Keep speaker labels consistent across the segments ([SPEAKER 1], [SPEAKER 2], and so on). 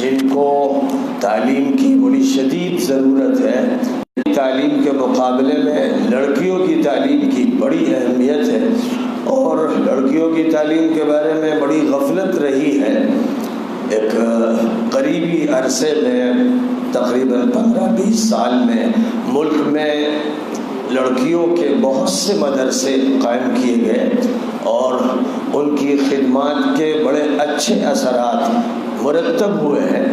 [SPEAKER 1] جن کو تعلیم کی بڑی شدید ضرورت ہے، تعلیم کے مقابلے میں لڑکیوں کی تعلیم کی بڑی اہمیت ہے، اور لڑکیوں کی تعلیم کے بارے میں بڑی غفلت رہی ہے۔ ایک قریبی عرصے میں تقریباً 15-20 سال میں ملک میں لڑکیوں کے بہت سے مدرسے قائم کیے گئے، اور ان کی خدمات کے بڑے اچھے اثرات مرتب ہوئے ہیں۔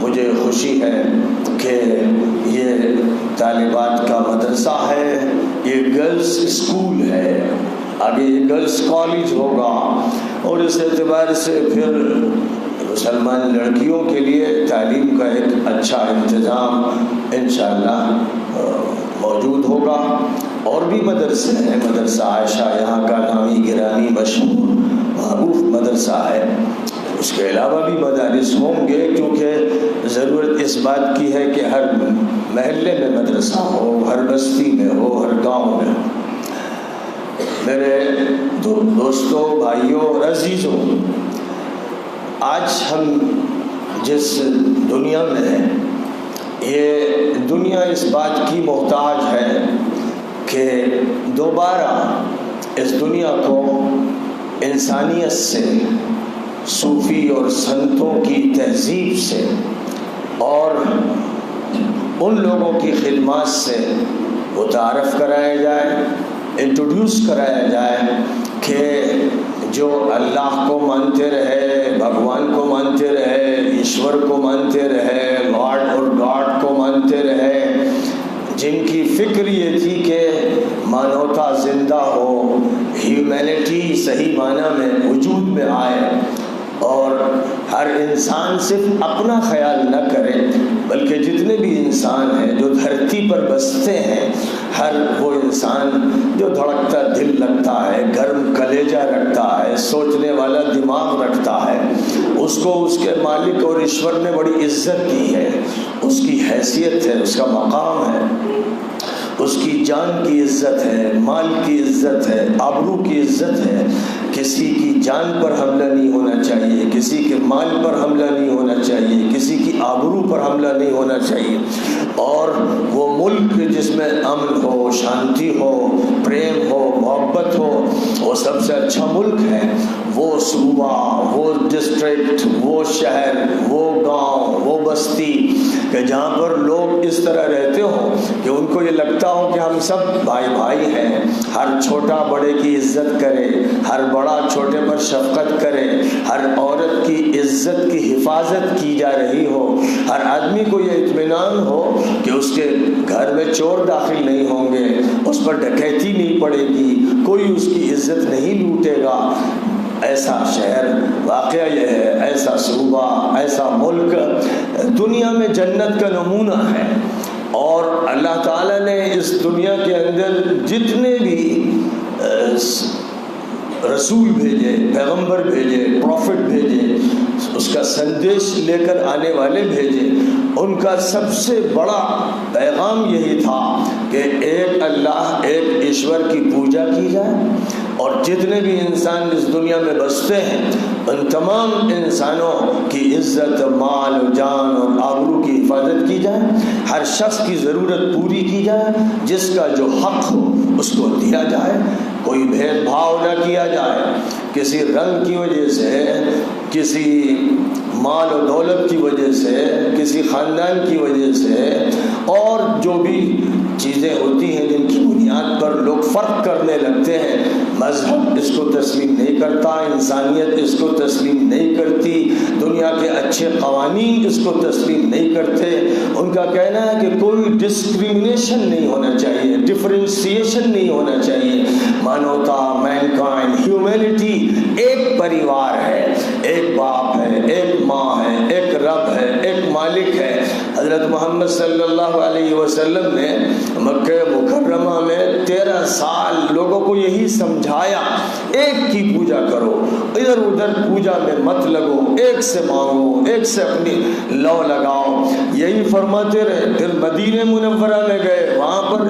[SPEAKER 1] مجھے خوشی ہے کہ یہ طالبات کا مدرسہ ہے، یہ گرلز اسکول ہے، آگے یہ گرلز کالج ہوگا، اور اس اعتبار سے پھر مسلمان لڑکیوں کے لیے تعلیم کا ایک اچھا انتظام انشاءاللہ موجود ہوگا۔ اور بھی مدرسے ہیں، مدرسہ عائشہ یہاں کا نامی گرامی مشہور معروف مدرسہ ہے، اس کے علاوہ بھی مدارس ہوں گے، کیونکہ ضرورت اس بات کی ہے کہ ہر محلے میں مدرسہ ہو، ہر بستی میں ہو، ہر گاؤں میں ہو۔ میرے دوستوں، بھائیوں اور عزیزوں، آج ہم جس دنیا میں ہیں، یہ دنیا اس بات کی محتاج ہے کہ دوبارہ اس دنیا کو انسانیت سے، صوفی اور سنتوں کی تہذیب سے اور ان لوگوں کی خدمات سے متعارف کرایا جائے، انٹروڈیوس کرایا جائے کہ جو اللہ کو مانتے رہے، بھگوان کو مانتے رہے، ایشور کو مانتے رہے، لارڈ اور گاڈ کو مانتے رہے، جن کی فکر یہ تھی کہ مانوتا زندہ ہو، ہیومینٹی صحیح معنی میں وجود میں آئے، اور ہر انسان صرف اپنا خیال نہ کرے بلکہ جتنے بھی انسان ہیں جو دھرتی پر بستے ہیں، ہر وہ انسان جو دھڑکتا دل رکھتا ہے، گرم کلیجہ رکھتا ہے، سوچنے والا دماغ رکھتا ہے، اس کو اس کے مالک اور ایشور نے بڑی عزت دی ہے، اس کی حیثیت ہے، اس کا مقام ہے، اس کی جان کی عزت ہے، مال کی عزت ہے، آبرو کی عزت ہے۔ کسی کی جان پر حملہ نہیں ہونا چاہیے، کسی کے مال پر حملہ نہیں ہونا چاہیے، کسی کی آبرو پر حملہ نہیں ہونا چاہیے، اور وہ ملک جس میں امن ہو، شانتی ہو، پریم ہو، محبت ہو، وہ سب سے اچھا ملک ہے۔ وہ صوبہ، وہ ڈسٹرکٹ، وہ شہر، وہ گاؤں، وہ بستی کہ جہاں پر لوگ اس طرح رہتے ہوں کہ ان کو یہ لگتا ہو کہ ہم سب بھائی بھائی ہیں، ہر چھوٹا بڑے کی عزت کرے، ہر بڑا چھوٹے پر شفقت کرے، ہر عورت کی عزت کی حفاظت کی جا رہی ہو، ہر آدمی کو یہ اطمینان ہو کہ اس کے گھر میں چور داخل نہیں ہوں گے، اس پر ڈکیتی نہیں پڑے گی، کوئی اس کی عزت نہیں لوٹے گا۔ ایسا شہر واقعہ یہ ہے، ایسا صوبہ، ایسا ملک دنیا میں جنت کا نمونہ ہے۔ اور اللہ تعالیٰ نے اس دنیا کے اندر جتنے بھی رسول بھیجے، پیغمبر بھیجے، پروفٹ بھیجے، اس کا سندیش لے کر آنے والے بھیجے، ان کا سب سے بڑا پیغام یہی تھا کہ ایک اللہ، ایک ایشور کی پوجا کی جائے، اور جتنے بھی انسان اس دنیا میں بستے ہیں ان تمام انسانوں کی عزت، مال و جان اور آبرو کی حفاظت کی جائے، ہر شخص کی ضرورت پوری کی جائے، جس کا جو حق ہو اس کو دیا جائے، کوئی بھید بھاؤ نہ کیا جائے، کسی رنگ کی وجہ سے، کسی مال و دولت کی وجہ سے، کسی خاندان کی وجہ سے، اور جو بھی چیزیں ہوتی ہیں جن کی بنیاد پر لوگ فرق کرنے لگتے ہیں۔ مذہب اس کو تسلیم نہیں کرتا، انسانیت اس کو تسلیم نہیں کرتی، دنیا کے اچھے قوانین اس کو تسلیم نہیں کرتے۔ ان کا کہنا ہے کہ کوئی ڈسکریمنیشن نہیں ہونا چاہیے، ڈفرینسیشن نہیں ہونا چاہیے، مانوتا، مینکائنڈ، ہیومینٹی ایک پریوار ہے، ایک باپ ہے، ایک ماں ہے، ایک رب ہے، ایک مالک ہے۔ حضرت محمد صلی اللہ علیہ وسلم نے مکہ مکرمہ میں 13 سال لوگوں کو یہی سمجھایا، ایک کی پوجا کرو، ادھر ادھر پوجا میں مت لگو، ایک سے مانگو، ایک سے اپنی لو لگاؤ، یہی فرماتے رہے۔ پھر مدینہ منورہ میں گئے، وہاں پر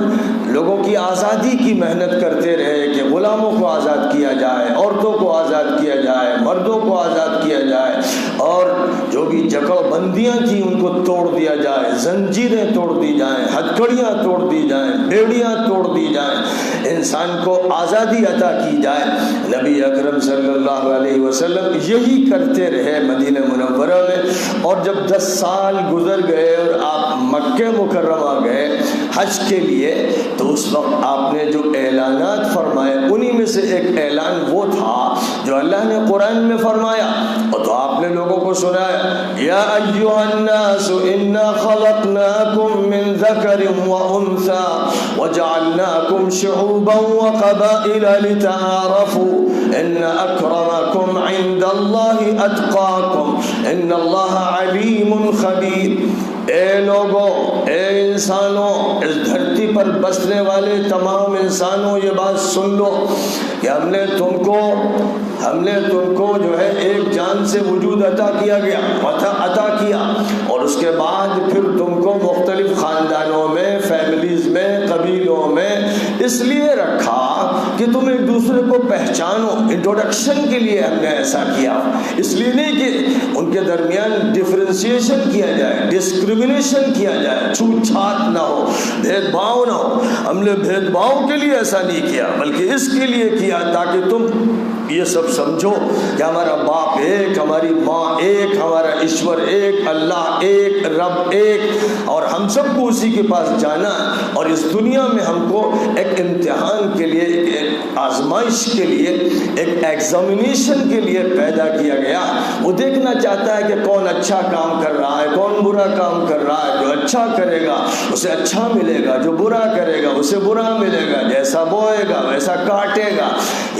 [SPEAKER 1] لوگوں کی آزادی کی محنت کرتے رہے کہ غلاموں کو آزاد کیا جائے، عورتوں کو آزاد کیا جائے، مردوں کو آزاد کیا جائے، اور جو بھی جکڑ بندیاں تھیں ان کو توڑ دیا جائے، زنجیریں توڑ دی جائیں، ہتھکڑیاں توڑ دی جائیں، بیڑیاں توڑ دی جائیں، انسان کو آزادی عطا کی جائے۔ نبی اکرم صلی اللہ علیہ وسلم یہی کرتے رہے مدینہ منورہ میں، اور جب 10 سال گزر گئے اور آپ مکہ مکرمہ گئے حج کے لیے، تو اس وقت آپ نے جو اعلانات فرمائے انہی میں سے ایک اعلان وہ تھا جو اللہ نے قرآن میں فرمایا، اور تو آپ نے لوگوں کو سنایا، یا ایھا الناس انا خلقناکم من ذکر وانثی وجعلناکم شعوبا وقبائل لتعارفوا ان اکرمکم عند اللہ اتقاکم ان اللہ علیم خبیر۔ اے لوگوں، اے انسانوں، اس دھرتی پر بسنے والے تمام انسانوں یہ بات سن لو کہ ہم نے تم کو جو ہے ایک جان سے وجود عطا کیا، اور اس کے بعد پھر تم کو مختلف خاندانوں میں، فیملیز میں، قبیلوں میں اس لیے رکھا کہ تم ایک دوسرے کو پہچانو، انٹروڈکشن کے لیے ہم نے ایسا کیا، اس لیے نہیں کہ ان کے درمیان ڈفرینسیشن کیا جائے، ڈسکریمنیشن کیا جائے، چھوت چھات نہ ہو، بھید بھاؤ نہ ہو۔ ہم نے بھید بھاؤ کے لیے ایسا نہیں کیا، بلکہ اس کے لیے کیا تاکہ تم یہ سب سمجھو کہ ہمارا باپ ایک، ہماری ماں ایک، ہمارا ایشور ایک، اللہ ایک، رب ایک، اور ہم سب کو اسی کے پاس جانا ہے، اور اس دنیا میں ہم کو ایک امتحان کے لیے، ایک آزمائش کے لیے، ایک ایگزامینیشن کے لیے پیدا کیا گیا۔ وہ دیکھنا چاہتا ہے کہ کون اچھا کام کر رہا ہے، کون برا کام کر رہا ہے۔ جو اچھا کرے گا اسے اچھا ملے گا، جو برا کرے گا اسے برا ملے گا، جیسا بوئے گا ویسا کاٹے گا۔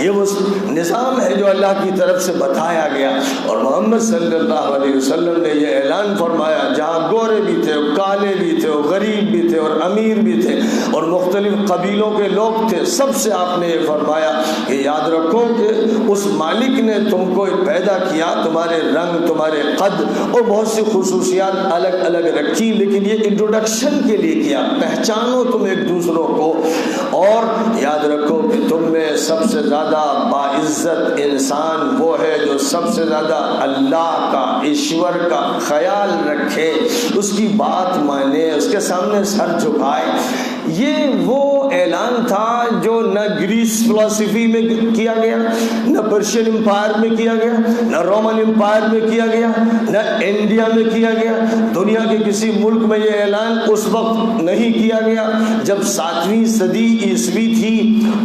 [SPEAKER 1] یہ وہ نظام ہے جو اللہ کی طرف سے بتایا گیا، اور محمد صلی اللہ علیہ وسلم نے یہ اعلان فرمایا، جہاں گورے بھی تھے، کالے بھی تھے، غریب بھی تھے، اور امیر بھی تھے، اور مختلف قبیلوں کے لوگ تھے، سب سے آپ نے یہ فرمایا کہ یاد رکھو کہ اس مالک نے تم کو پیدا کیا، تمہارے رنگ، تمہارے قد اور بہت سی خصوصیات الگ الگ رکھی، لیکن یہ انٹروڈکشن کے لیے کیا، پہچانو تم ایک دوسروں کو، اور یاد رکھو کہ تم میں سب سے زیادہ باعزت انسان وہ ہے جو سب سے زیادہ اللہ کا، ایشور کا خیال رکھے، اس کی بات مانے، اس کے سامنے سر جھکائے۔ یہ وہ اعلان تھا جو نہ گریس فلسفی میں کیا گیا، نہ پرشین امپائر میں کیا گیا، نہ رومن امپائر میں کیا گیا، نہ انڈیا میں کیا گیا۔ دنیا کے کسی ملک میں یہ اعلان اس وقت نہیں کیا گیا جب 7ویں صدی عیسوی تھی،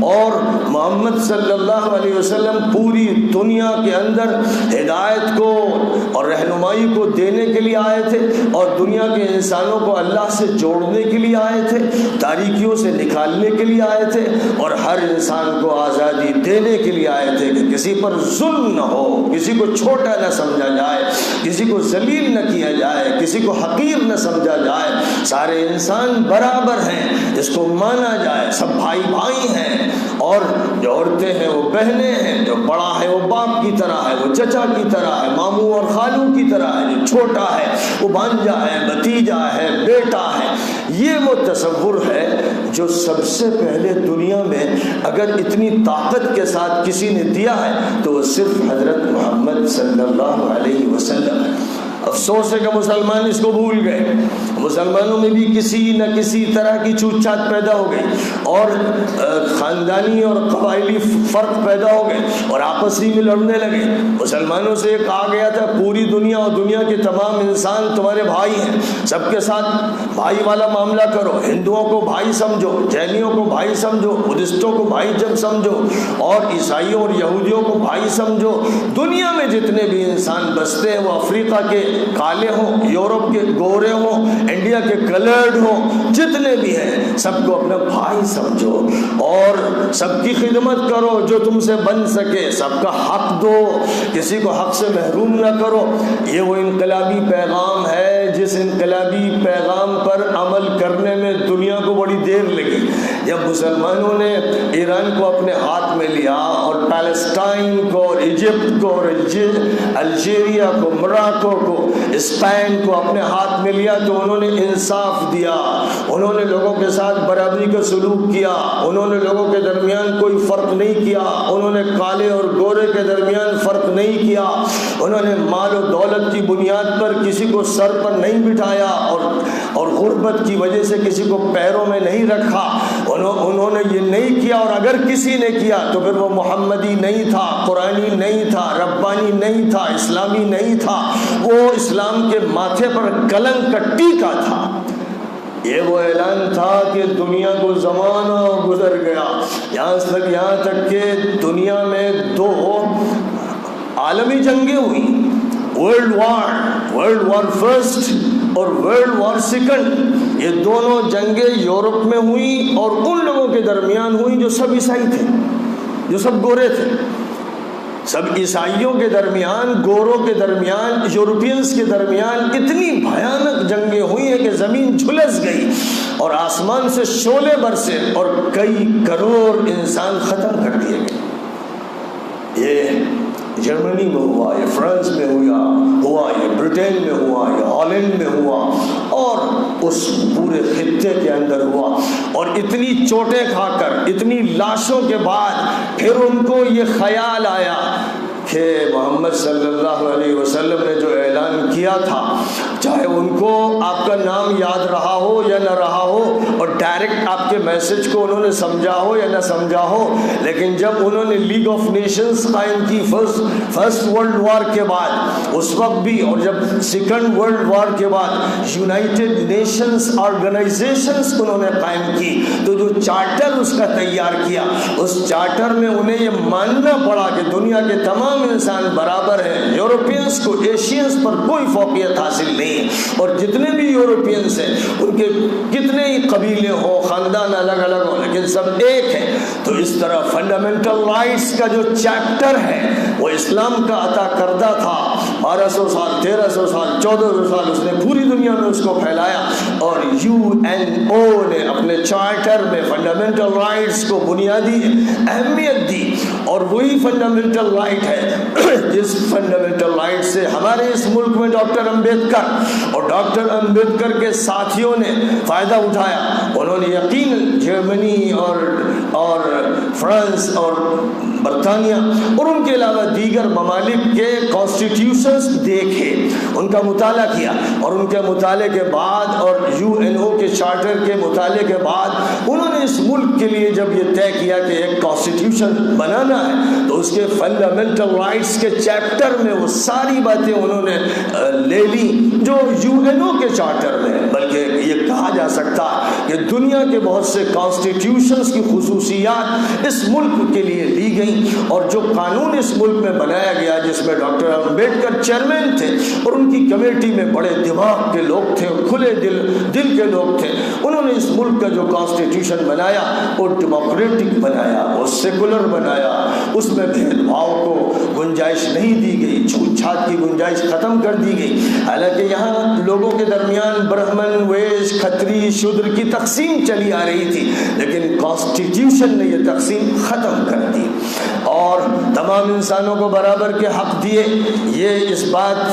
[SPEAKER 1] اور محمد صلی اللہ علیہ وسلم پوری دنیا کے اندر ہدایت کو اور رہنمائی کو دینے کے لیے آئے تھے، اور دنیا کے انسانوں کو اللہ سے جوڑنے کے لیے آئے تھے، تاریکیوں سے نکالنے کے لیے آئے تھے، اور ہر انسان کو آزادی دینے کے لیے آئے تھے کہ کسی پر ظلم نہ ہو، کسی کو چھوٹا نہ سمجھا جائے، کسی کو ذلیل نہ کیا جائے، کسی کو حقیر نہ سمجھا جائے، سارے انسان برابر ہیں، اس کو مانا جائے، سب بھائی بھائی ہیں، اور جو عورتیں ہیں وہ بہنیں ہیں، جو بڑا ہے وہ باپ کی طرح ہے، وہ چچا کی طرح ہے، ماموں اور خالو کی طرح ہے، جو چھوٹا ہے وہ بھانجا ہے، بھتیجا ہے، بیٹا ہے۔ یہ وہ تصور ہے جو سب سے پہلے دنیا میں اگر اتنی طاقت کے ساتھ کسی نے دیا ہے تو وہ صرف حضرت محمد صلی اللہ علیہ وسلم ہے۔ افسوس ہے کہ مسلمان اس کو بھول گئے، مسلمانوں میں بھی کسی نہ کسی طرح کی چھوت چھات پیدا ہو گئی، اور خاندانی اور قبائلی فرق پیدا ہو گئے، اور آپسی میں لڑنے لگے۔ مسلمانوں سے یہ کہا گیا تھا پوری دنیا اور دنیا کے تمام انسان تمہارے بھائی ہیں، سب کے ساتھ بھائی والا معاملہ کرو، ہندوؤں کو بھائی سمجھو، جینیوں کو بھائی سمجھو، بدھسٹوں کو بھائی جب سمجھو، اور عیسائیوں اور یہودیوں کو بھائی سمجھو۔ دنیا میں جتنے بھی انسان بستے ہیں وہ افریقہ کے کالے ہوں، یورپ کے گورے ہوں، انڈیا کے کلرڈ ہوں، جتنے بھی ہیں سب کو اپنا بھائی سمجھو، اور سب کی خدمت کرو جو تم سے بن سکے، سب کا حق دو، کسی کو حق سے محروم نہ کرو۔ یہ وہ انقلابی پیغام ہے جس انقلابی پیغام پر عمل کرنے میں دنیا کو بڑی دیر لگی، جب مسلمانوں نے ایران کو اپنے ہاتھ میں لیا اور پیلسٹائن کو اور ایجپٹ کو اور الجیریا کو موراکو کو اسپین کو اپنے ہاتھ میں لیا تو انہوں نے انصاف دیا، انہوں نے لوگوں کے ساتھ برابری کا سلوک کیا، انہوں نے لوگوں کے درمیان کوئی فرق نہیں کیا، انہوں نے کالے اور گورے کے درمیان فرق نہیں کیا، انہوں نے مال و دولت کی بنیاد پر کسی کو سر پر نہیں بٹھایا اور غربت کی وجہ سے کسی کو پیروں میں نہیں رکھا، انہوں نے یہ نہیں کیا، اور اگر کسی نے کیا تو پھر وہ محمدی نہیں تھا، قرآنی نہیں تھا، ربانی نہیں تھا، اسلامی نہیں تھا، وہ اسلام کے ماتھے پر کلنک کا ٹیکا تھا۔ یہ وہ اعلان تھا کہ دنیا کو زمانہ گزر گیا، یہاں تک کہ دنیا میں 2 عالمی جنگیں ہوئی، ورلڈ وار فرسٹ اور ورلڈ وار سیکنڈ۔ یہ دونوں جنگیں یورپ میں ہوئی اور ان لوگوں کے درمیان ہوئی جو سب عیسائی تھے، جو سب گورے تھے۔ سب عیسائیوں کے درمیان، گوروں کے درمیان، یورپینز کے درمیان اتنی بھیانک جنگیں ہوئی ہیں کہ زمین جھلس گئی اور آسمان سے شعلے برسے اور کئی کروڑ انسان ختم کر دیے گئے۔ یہ جرمنی میں ہوا، یہ فرانس میں ہوا، یہ برٹین میں ہوا، یہ ہالینڈ میں ہوا، اور اس پورے خطے کے اندر ہوا۔ اور اتنی چوٹیں کھا کر، اتنی لاشوں کے بعد پھر ان کو یہ خیال آیا کہ محمد صلی اللہ علیہ وسلم نے جو اعلان کیا تھا، چاہے ان کو آپ کا نام یاد رہا ہو یا نہ رہا ہو، اور ڈائریکٹ آپ کے میسج کو انہوں نے سمجھا ہو یا نہ سمجھا ہو، لیکن جب انہوں نے لیگ آف نیشنز قائم کی فرسٹ ورلڈ وار کے بعد، اس وقت بھی، اور جب سیکنڈ ورلڈ وار کے بعد یونائٹڈ نیشنز آرگنائزیشنز انہوں نے قائم کی، تو جو چارٹر اس کا تیار کیا، اس چارٹر میں انہیں یہ ماننا پڑا کہ دنیا کے تمام انسان برابر ہیں، یورپینز کو ایشینز پر کوئی فوقیت حاصل نہیں ہے، اور جتنے بھی یورپینز ہیں ان کے کتنے ہی قبیلے ہوں، خاندان الگ الگ ہوں، لیکن سب ایک ہیں۔ تو اس طرح فنڈامنٹل رائٹس کا جو چیپٹر ہے وہ اسلام کا عطا کردہ تھا، 1200 سال، 1300 سال، 1400 سال اس نے پوری دنیا میں اس کو پھیلایا، اور UN نے اپنے چارٹر میں فنڈامنٹل رائٹس کو بنیادی اہمیت دی، اور وہی فنڈامنٹل رائٹ ہے جس فنڈامنٹل رائٹ سے ہمارے اس ملک میں ڈاکٹر امبیڈکر اور ڈاکٹر امبیڈکر کے ساتھیوں نے فائدہ اٹھایا۔ انہوں نے یقیناً جرمنی اور فرانس اور برطانیہ اور ان کے علاوہ دیگر ممالک کے کانسٹیٹیوشنز دیکھے، ان کا مطالعہ کیا، اور ان کے مطالعے کے بعد اور UNO کے چارٹر کے مطالعے کے بعد انہوں نے اس ملک کے لیے جب یہ طے کیا کہ ایک کانسٹیٹیوشن بنانا ہے، تو اس کے فنڈامنٹل رائٹس کے چیپٹر میں وہ ساری باتیں انہوں نے لے لی جو UNO کے چارٹر میں، بلکہ یہ کہا جا سکتا کہ دنیا کے بہت سے کانسٹیٹیوشنز کی خصوصیات اس ملک کے لیے لی گئی، اور جو قانون اس ملک میں بنایا گیا جس میں ڈاکٹر امبیڈکر چیئرمین تھے اور ان کی کمیٹی میں بڑے دماغ کے لوگ تھے، کھلے دل کے لوگ تھے، انہوں نے اس ملک کا جو کانسٹیٹیوشن بنایا وہ ڈیموکریٹک بنایا، وہ سیکولر بنایا، اس میں بھید بھاؤ کو گنجائش نہیں دی گئی، چھوت چھات کی گنجائش ختم کر دی گئی۔ حالانکہ یہاں لوگوں کے درمیان برہمن، ویش، کھتری، شودر کی تقسیم چلی آ رہی تھی، لیکن کانسٹیٹیوشن نے یہ تقسیم ختم کر دی اور تمام انسانوں کو برابر کے حق دیے۔ یہ اس بات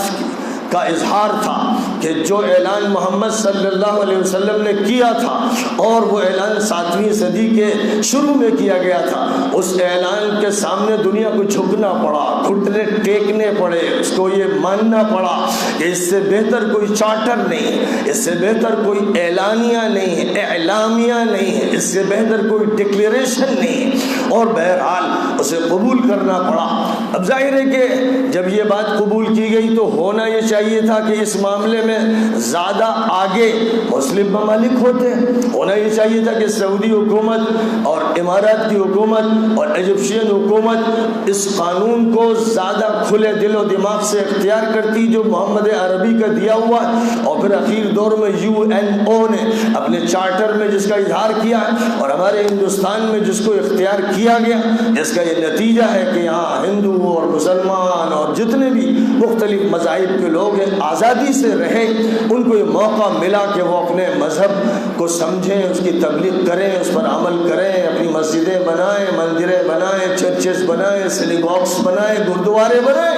[SPEAKER 1] کا اظہار تھا کہ جو اعلان محمد صلی اللہ علیہ وسلم نے کیا تھا، اور وہ اعلان 7ویں صدی کے شروع میں کیا گیا تھا، اس اعلان کے سامنے دنیا کو جھکنا پڑا، گھٹنے ٹیکنے پڑے، اس کو یہ ماننا پڑا کہ اس سے بہتر کوئی چارٹر نہیں ہے، اس سے بہتر کوئی اعلانیہ نہیں ہے، اعلامیہ نہیں ہے، اس سے بہتر کوئی ڈکلیریشن نہیں ہے، اور بہرحال اسے قبول کرنا پڑا۔ اب ظاہر ہے کہ جب یہ بات قبول کی گئی تو ہونا یہ چاہیے تھا کہ اس معاملے میں زیادہ آگے مسلم ممالک ہوتے، ہونا یہ چاہیے تھا کہ سعودی حکومت اور امارات کی حکومت اور ایجپشین حکومت اس قانون کو زیادہ کھلے دل و دماغ سے اختیار کرتی جو محمد عربی کا دیا ہوا، اور پھر اخیر دور میں UNO نے اپنے چارٹر میں جس کا اظہار کیا، اور ہمارے ہندوستان میں جس کو اختیار کیا گیا، جس کا یہ نتیجہ ہے کہ یہاں ہندو اور مسلمان اور جتنے بھی مختلف مذاہب کے لوگ ہیں آزادی سے رہے، ان کو یہ موقع ملا کہ وہ اپنے مذہب کو سمجھیں، اس کی تبلیغ کریں، اس پر عمل کریں، اپنی مسجدیں بنائیں، مندریں بنائیں، چرچز بنائیں، سینیگوگس بنائیں، گردوارے بنائیں،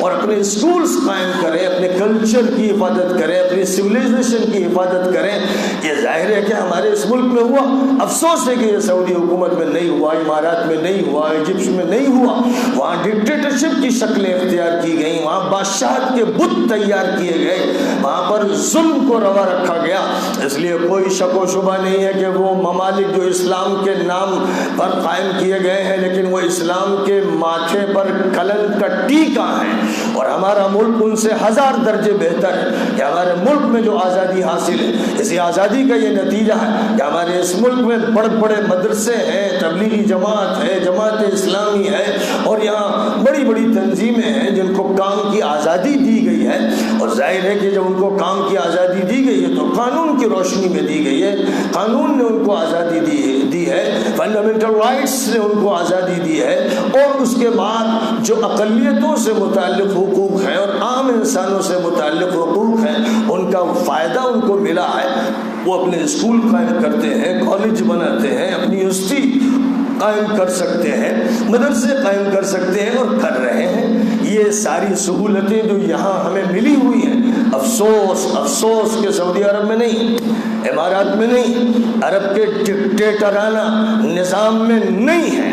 [SPEAKER 1] اور اپنے اسکولز قائم کریں، اپنے کلچر کی حفاظت کریں، اپنی سویلائزیشن کی حفاظت کریں۔ یہ ظاہر ہے کہ ہمارے اس ملک میں ہوا، افسوس ہے کہ یہ سعودی حکومت میں نہیں ہوا، امارات میں نہیں ہوا، ایجپٹ میں نہیں ہوا، وہاں ڈکٹیٹرشپ کی شکلیں اختیار کی گئیں، وہاں بادشاہت کے بت تیار کیے گئے، وہاں پر ظلم کو روا رکھا گیا۔ اس لیے کوئی شک و شبہ نہیں ہے کہ وہ ممالک جو اسلام کے نام پر قائم کیے گئے ہیں لیکن وہ اسلام کے ماتھے پر کلنک کا ٹیکا ہے، اور ہمارا ملک ان سے 1000 درجے بہتر ہے کہ ہمارے ملک میں جو آزادی حاصل ہے، اسی آزادی کا یہ نتیجہ ہے کہ ہمارے اس ملک میں بڑے بڑے مدرسے ہیں، تبلیغی جماعت ہے، جماعت اسلامی ہے، اور یہاں بڑی بڑی تنظیمیں ہیں جن کو کام کی آزادی دی گئی ہے، اور ظاہر ہے کہ جب ان کو کام کی آزادی دی گئی ہے تو قانون کی روشنی میں دی گئی ہے، قانون نے ان کو آزادی دی ہے، فنڈامنٹل رائٹس نے ان کو آزادی دی ہے، اور اس کے بعد جو اقلیتوں سے متعلق حقوق ہیں اور عام انسانوں سے متعلق حقوق ہیں ان کا فائدہ ان کو ملا ہے۔ وہ اپنے اسکول قائم کرتے ہیں، کالج بناتے ہیں، اپنی یونیورسٹی قائم کر سکتے ہیں، مدرسے قائم کر سکتے ہیں اور کر رہے ہیں۔ یہ ساری سہولتیں جو یہاں ہمیں ملی ہوئی ہیں، افسوس کہ سعودی عرب میں نہیں، امارات میں نہیں، عرب کے ڈکٹیٹرانہ نظام میں نہیں ہے۔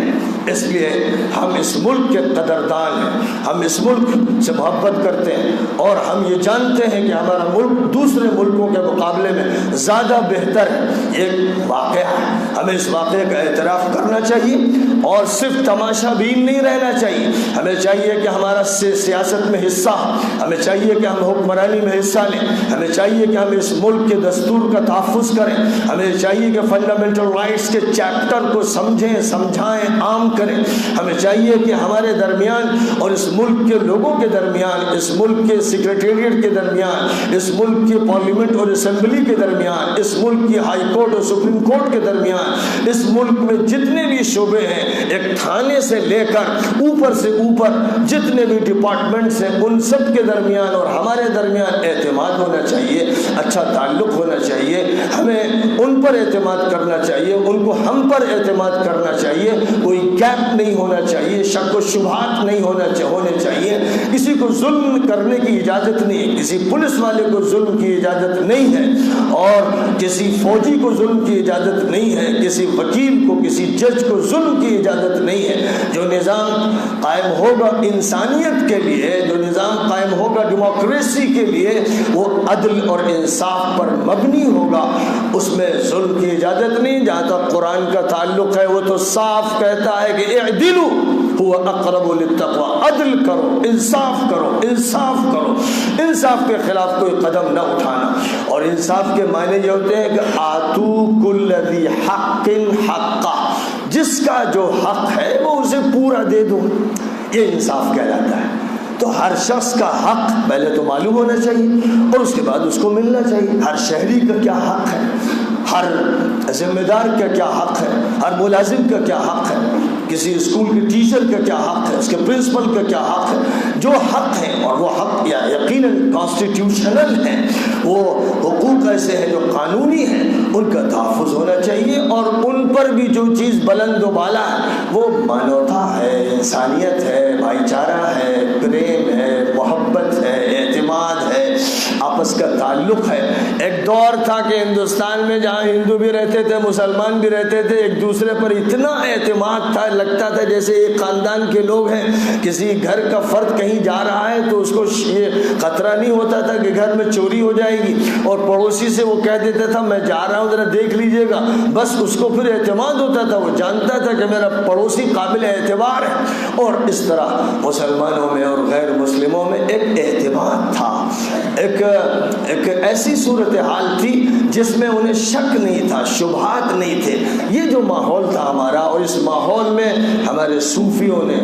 [SPEAKER 1] اس لیے ہم اس ملک کے قدردان ہیں، ہم اس ملک سے محبت کرتے ہیں، اور ہم یہ جانتے ہیں کہ ہمارا ملک دوسرے ملکوں کے مقابلے میں زیادہ بہتر ہے۔ یہ واقعہ ہے، ہمیں اس واقعے کا اعتراف کرنا چاہیے اور صرف تماشا بین نہیں رہنا چاہیے۔ ہمیں چاہیے کہ ہمارا سیاست میں حصہ ہو، ہمیں چاہیے کہ ہم حکمرانی میں حصہ لیں، ہمیں چاہیے کہ ہم اس ملک کے دستور کا تحفظ کریں، ہمیں چاہیے کہ فنڈامنٹل رائٹس کے چیپٹر کو سمجھیں، سمجھائیں، عام کریں۔ ہمیں چاہیے کہ ہمارے درمیان اور اس ملک کے لوگوں کے درمیان، اس ملک کے سیکریٹریٹ کے درمیان، اس ملک کے پارلیمنٹ اور اسمبلی کے درمیان، اس ملک کی ہائی کورٹ اور سپریم کورٹ کے درمیان، اس ملک میں جتنے بھی شعبے ہیں، ایک تھانے سے لے کر اوپر سے اوپر جتنے بھی ڈپارٹمنٹس ہیں، ان سب کے درمیان اور ہمارے درمیان اعتماد ہونا چاہیے، اچھا تعلق ہونا چاہیے، ہمیں ان پر اعتماد کرنا چاہیے، ان کو ہم پر اعتماد کرنا چاہیے، کوئی گیپ نہیں ہونا چاہیے، شک و شبہات نہیں ہونے چاہیے، کسی کو ظلم کرنے کی اجازت نہیں ہے، کسی پولیس والے کو ظلم کی اجازت نہیں ہے، اور کسی فوجی کو ظلم کی اجازت نہیں ہے، کسی وکیل کو، کسی جج کو ظلم کی اجازت نہیں ہے۔ جو نظام قائم ہوگا انسانیت کے لیے، جو نظام قائم ہوگا ڈیموکریسی کے لیے، وہ عدل اور انصاف پر مبنی ہوگا، اس میں ظلم کی اجازت نہیں۔ جہاں تک قرآن کا تعلق ہے وہ تو صاف کہتا ہے کہ اعدلوا هو اقرب للتقوى، عدل کرو، انصاف کرو، انصاف کرو، انصاف کے خلاف کوئی قدم نہ اٹھانا۔ اور انصاف کے معنی یہ ہوتے ہیں کہ آتو کل ذی حق حقہ، جس کا جو حق ہے وہ اسے پورا دے دو، یہ انصاف کہلاتا ہے۔ تو ہر شخص کا حق پہلے تو معلوم ہونا چاہیے اور اس کے بعد اس کو ملنا چاہیے۔ ہر شہری کا کیا حق ہے، ہر ذمہ دار کا کیا حق ہے، ہر ملازم کا کیا حق ہے، کسی اسکول کے ٹیچر کا کیا حق ہے، اس کے پرنسپل کا کیا حق ہے۔ جو حق ہیں، اور وہ حق یقیناً کانسٹیٹیوشنل ہیں، وہ حقوق ایسے ہیں جو قانونی ہیں، ان کا تحفظ ہونا چاہیے، اور ان پر بھی جو چیز بلند و بالا ہے وہ مانوتا ہے، انسانیت ہے، بھائی چارہ ہے، پریم ہے، محبت ہے، اعتماد ہے، آپس کا تعلق ہے۔ ایک دور تھا کہ ہندوستان میں جہاں ہندو بھی رہتے تھے، مسلمان بھی رہتے تھے، ایک دوسرے پر اتنا اعتماد تھا، لگتا تھا جیسے ایک خاندان کے لوگ ہیں۔ کسی گھر کا فرد کہیں جا رہا ہے تو اس کو یہ خطرہ نہیں ہوتا تھا کہ گھر میں چوری ہو جائے گی، اور پڑوسی سے وہ کہہ دیتا تھا میں جا رہا ہوں ذرا دیکھ لیجئے گا، بس اس کو پھر اعتماد ہوتا تھا، وہ جانتا تھا کہ میرا پڑوسی قابل اعتبار ہے۔ اور اس طرح مسلمانوں میں اور غیر مسلموں میں ایک اعتماد تھا، ایک ایسی صورتحال تھی جس میں انہیں شک نہیں تھا، شبہات نہیں تھے۔ یہ جو ماحول تھا ہمارا، اور اس ماحول میں ہمارے صوفیوں نے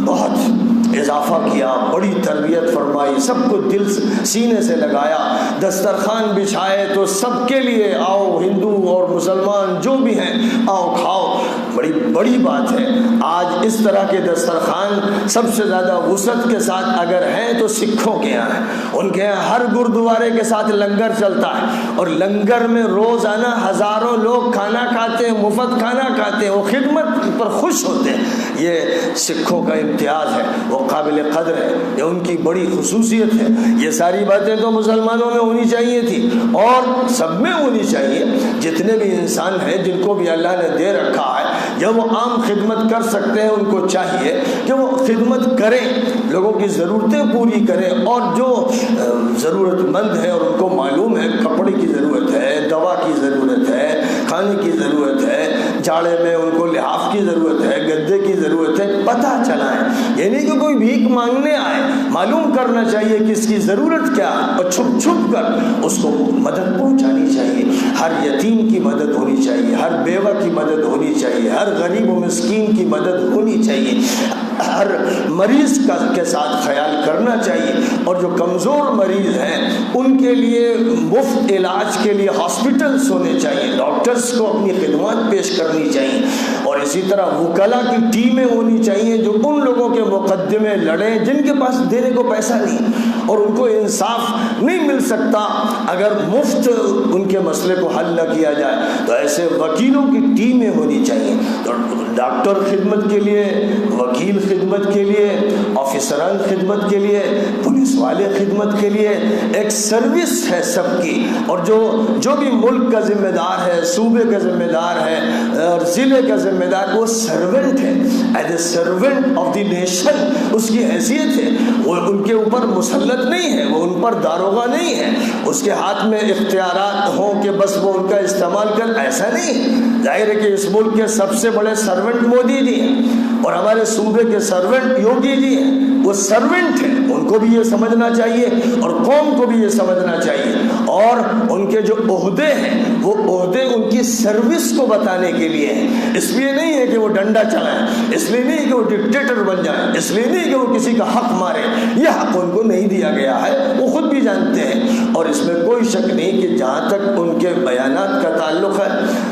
[SPEAKER 1] بہت اضافہ کیا، بڑی تربیت فرمائی، سب کو دل سینے سے لگایا، دسترخوان بچھائے تو سب کے لیے آؤ، ہندو اور مسلمان جو بھی ہیں آؤ کھاؤ۔ بڑی بڑی بات ہے۔ آج اس طرح کے دسترخوان سب سے زیادہ وسعت کے ساتھ اگر ہیں تو سکھوں کے یہاں ہیں۔ ان کے یہاں ہر گردوارے کے ساتھ لنگر چلتا ہے، اور لنگر میں روزانہ ہزاروں لوگ کھانا کھاتے ہیں، مفت کھانا کھاتے ہیں، وہ خدمت پر خوش ہوتے ہیں۔ یہ سکھوں کا امتیاز ہے، وہ قابل قدر ہے، یہ ان کی بڑی خصوصیت ہے۔ یہ ساری باتیں تو مسلمانوں میں ہونی چاہیے تھی، اور سب میں ہونی چاہیے۔ جتنے بھی انسان ہیں جن کو بھی اللہ نے دے رکھا ہے، جب وہ عام خدمت کر سکتے ہیں، ان کو چاہیے کہ وہ خدمت کریں، لوگوں کی ضرورتیں پوری کریں، اور جو ضرورت مند ہے اور ان کو معلوم ہے کپڑے کی ضرورت ہے، دوا کی ضرورت ہے، کھانے کی ضرورت ہے، جاڑے میں ان کو لحاف کی ضرورت ہے، گدے کی ضرورت ہے، پتہ چلائیں۔ یہ نہیں کہ کوئی بھیک مانگنے آئے، معلوم کرنا چاہیے کہ اس کی ضرورت کیا ہے، اور چھپ چھپ کر اس کو مدد پہنچانی چاہیے۔ ہر یتیم کی مدد ہونی چاہیے، ہر بیوہ کی مدد ہونی چاہیے، ہر غریب و مسکین کی مدد ہونی چاہیے، ہر مریض کے ساتھ خیال کرنا چاہیے، اور جو کمزور مریض ہیں ان کے لیے مفت علاج کے لیے ہاسپٹلس ہونے چاہیے، ڈاکٹرز کو اپنی خدمات پیش کرنی چاہیے، اور اسی طرح وکلا کی ٹیمیں ہونی چاہیے جو ان لوگوں کے مقدمے لڑیں جن کے پاس دینے کو پیسہ نہیں، اور ان کو انصاف نہیں مل سکتا اگر مفت ان کے مسئلے کو حل نہ کیا جائے، تو ایسے وکیلوں کی ٹیمیں ہونی چاہیے۔ تو ڈاکٹر خدمت کے لیے، وکیل خدمت کے لیے، آفیسران خدمت کے لیے، پولیس والے خدمت کے لیے، ایک سروس ہے سب کی، اور جو بھی ملک کا ذمہ دار ہے، صوبے کا ذمہ دار ہے اور ضلع کا ذمہ دار، وہ سرونٹ ہے، as a servant of the nation اس کی حیثیت ہے۔ وہ ان کے اوپر مسلط نہیں ہے، وہ ان پر داروغہ نہیں ہے، اس کے ہاتھ میں اختیارات ہوں کہ بس وہ ان کا استعمال کر، ایسا نہیں ہے۔ ظاہر ہے کہ اس ملک کے سب سے بڑے سرونٹ مودی جی ہیں، اور ہمارے صوبے کے سرونٹ یوگی جی ہیں، وہ سرونٹ ہیں، ان کو بھی یہ سمجھنا چاہیے اور قوم کو بھی یہ سمجھنا چاہیے، اور ان کے جو عہدے ہیں وہ عہدے ان کی سروس کو بتانے کے لیے ہیں، اس لیے نہیں ہے کہ وہ ڈنڈا چلائیں، اس لیے نہیں کہ وہ ڈکٹیٹر بن جائیں، اس لیے نہیں کہ وہ کسی کا حق مارے، یہ حق ان کو نہیں دیا گیا ہے، وہ خود بھی جانتے ہیں، اور اس میں کوئی شک نہیں کہ جہاں تک ان کے بیانات کا تعلق ہے،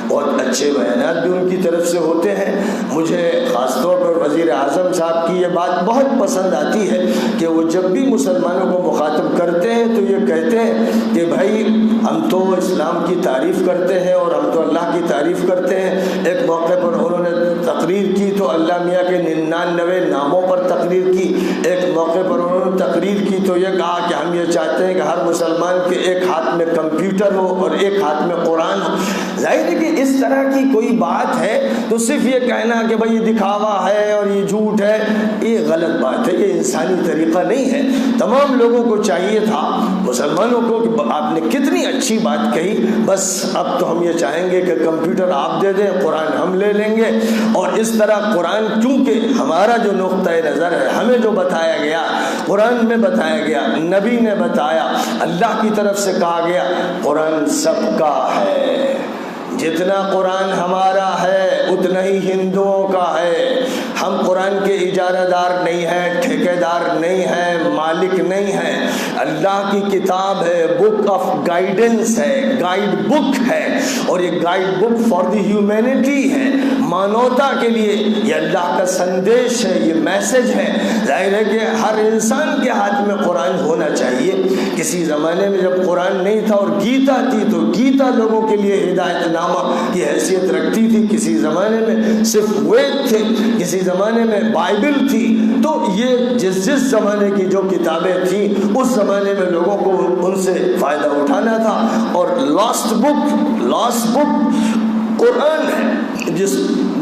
[SPEAKER 1] بہت اچھے بیانات بھی ان کی طرف سے ہوتے ہیں۔ مجھے خاص طور پر وزیر اعظم صاحب کی یہ بات بہت پسند آتی ہے کہ وہ جب بھی مسلمانوں کو مخاطب کرتے ہیں تو یہ کہتے ہیں کہ بھائی ہم تو اسلام کی تعریف کرتے ہیں اور ہم تو اللہ کی تعریف کرتے ہیں۔ ایک موقع پر انہوں نے تقریر کی تو اللہ میاں کے 99 ناموں پر تقریر کی، ایک موقع پر انہوں نے تقریر کی تو یہ کہا کہ ہم یہ چاہتے ہیں کہ ہر مسلمان کے ایک ہاتھ میں کمپیوٹر ہو اور ایک ہاتھ میں قرآن ہو۔ ظاہر ہے کہ اس طرح کی کوئی بات ہے تو صرف یہ کہنا کہ بھائی یہ دکھاوا ہے اور یہ جھوٹ ہے، یہ غلط بات ہے، یہ انسانی طریقہ نہیں ہے۔ تمام لوگوں کو چاہیے تھا، مسلمانوں کو، کہ آپ نے کتنی اچھی بات کہی، بس اب تو ہم یہ چاہیں گے کہ کمپیوٹر آپ دے دیں، قرآن ہم لے لیں گے، اور اس طرح قرآن، کیونکہ ہمارا جو نقطۂ نظر ہے، ہمیں جو بتایا گیا، قرآن میں بتایا گیا، نبی نے بتایا، اللہ کی طرف سے کہا گیا، قرآن سب کا ہے، جتنا قرآن ہمارا ہے اتنا ہی ہندوؤں کا ہے۔ ہم قرآن کے اجارہ دار نہیں ہیں، ٹھیکے دار نہیں ہیں، مالک نہیں ہیں، اللہ کی کتاب ہے، بک آف گائیڈنس ہے، گائیڈ بک ہے، اور یہ guide book for the humanity ہے، مانوتا کے لیے، یہ اللہ کا سندیش ہے، یہ میسج ہے۔ ظاہر ہے کہ ہر انسان کے ہاتھ میں قرآن ہونا چاہیے۔ کسی زمانے میں جب قرآن نہیں تھا اور گیتا تھی تو گیتا لوگوں کے لیے ہدایت نامہ کی حیثیت رکھتی تھی، کسی زمانے میں صرف وید تھے، کسی زمانے میں بائبل تھی، تو یہ جس زمانے کی جو کتابیں تھیں اس زمانے میں لوگوں کو ان سے فائدہ اٹھانا تھا، اور لاسٹ بک قرآن ہے،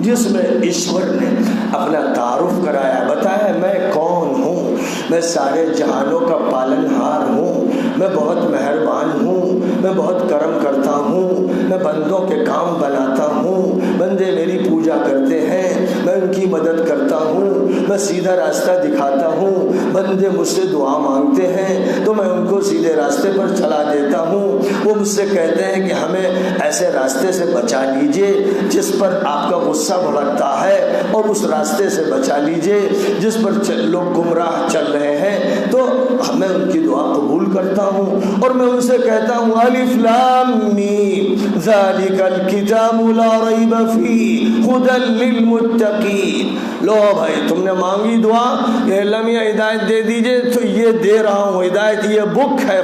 [SPEAKER 1] جس میں ایشور نے اپنا تعارف کرایا، بتایا میں کون ہوں، میں سارے جہانوں کا پالن ہار ہوں، میں بہت مہربان ہوں، میں بہت کرم کرتا ہوں، میں بندوں کے کام بناتا ہوں، بندے میری پوجا کرتے ہیں، میں ان کی مدد کرتا ہوں، میں سیدھا راستہ دکھاتا ہوں، بندے مجھ سے دعا مانگتے ہیں تو میں ان کو سیدھے راستے پر چلا دیتا ہوں، وہ مجھ سے کہتے ہیں کہ ہمیں ایسے راستے سے بچا لیجئے جس پر آپ کا غصہ بھڑکتا ہے، اور اس راستے سے بچا لیجئے جس پر لوگ گمراہ چل رہے ہیں۔ تو میں ان کی دعا قبول کرتا ہوں اور میں ان سے کہتا ہوں الف لام میم ذالک الکتاب لا ریب فیہ ھدی للمتقین. لو بھائی تم نے مانگی دعا کہ اللہ میاں ہدایت دے دیجئے تو یہ دے رہا ہوں ہدایت. یہ بک ہے,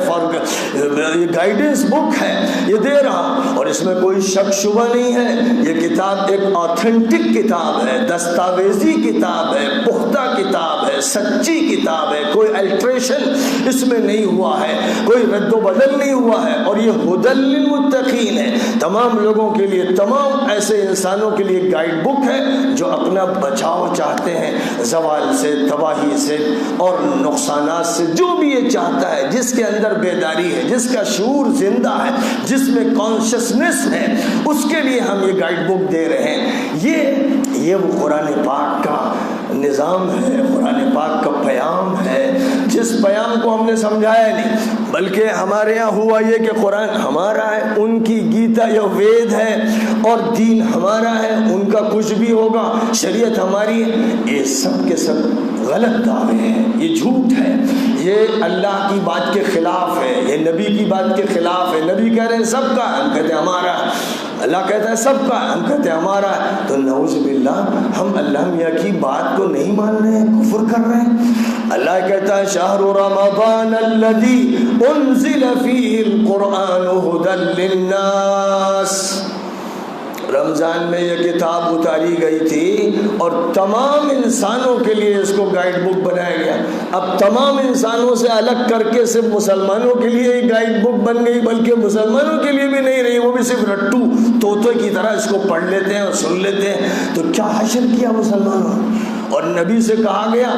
[SPEAKER 1] یہ گائیڈنس بک ہے, یہ دے رہا ہوں اور اس میں کوئی شک شبہ نہیں ہے. یہ کتاب ایک آتھینٹک کتاب ہے, دستاویزی کتاب ہے, پختہ کتاب ہے, سچی کتاب ہے, کوئی الٹریشن اس میں نہیں ہوا ہے, کوئی رد و بدل نہیں ہوا ہے. اور یہ ھدی للمتقین ہے, تمام لوگوں کے لیے, تمام ایسے انسانوں کے لیے گائیڈ بک ہے جو اپنا بچاؤ چاہتے ہیں زوال سے, تباہی سے اور نقصانات سے. جو بھی یہ چاہتا ہے, جس کے اندر بیداری ہے, جس کا شعور زندہ ہے, جس میں کانشسنس ہے, اس کے لیے ہم یہ گائیڈ بک دے رہے ہیں. یہ وہ قرآن پاک کا نظام ہے, قرآن پاک کا پیام ہے, جس پیام کو ہم نے سمجھایا نہیں بلکہ ہمارے ہاں ہوا یہ کہ قرآن ہمارا ہے, ان کی گیتا یا وید ہے, اور دین ہمارا ہے, ان کا کچھ بھی ہوگا, شریعت ہماری ہے. یہ سب کے سب غلط دعوے ہیں, یہ جھوٹ ہے, یہ اللہ کی بات کے خلاف ہے, یہ نبی کی بات کے خلاف ہے. نبی کہہ رہے ہیں سب کا, ہم کہتے ہیں ہمارا. اللہ کہتا ہے سب کا, ہم کہتے ہیں ہمارا. تو نعوذ باللہ ہم اللہ میاں کی بات کو نہیں مان رہے ہیں, کفر کر رہے ہیں. اللہ کہتا ہے شہر رمضان الذی انزل فیہ القرآن ھدی للناس. رمضان میں یہ کتاب اتاری گئی تھی اور تمام انسانوں کے لیے اس کو گائیڈ بک بنایا گیا. اب تمام انسانوں سے الگ کر کے صرف مسلمانوں کے لیے یہ گائیڈ بک بن گئی, بلکہ مسلمانوں کے لیے بھی نہیں رہی, وہ بھی صرف رٹو طوطے کی طرح اس کو پڑھ لیتے ہیں اور سن لیتے ہیں. تو کیا حشر کیا مسلمانوں. اور نبی سے کہا گیا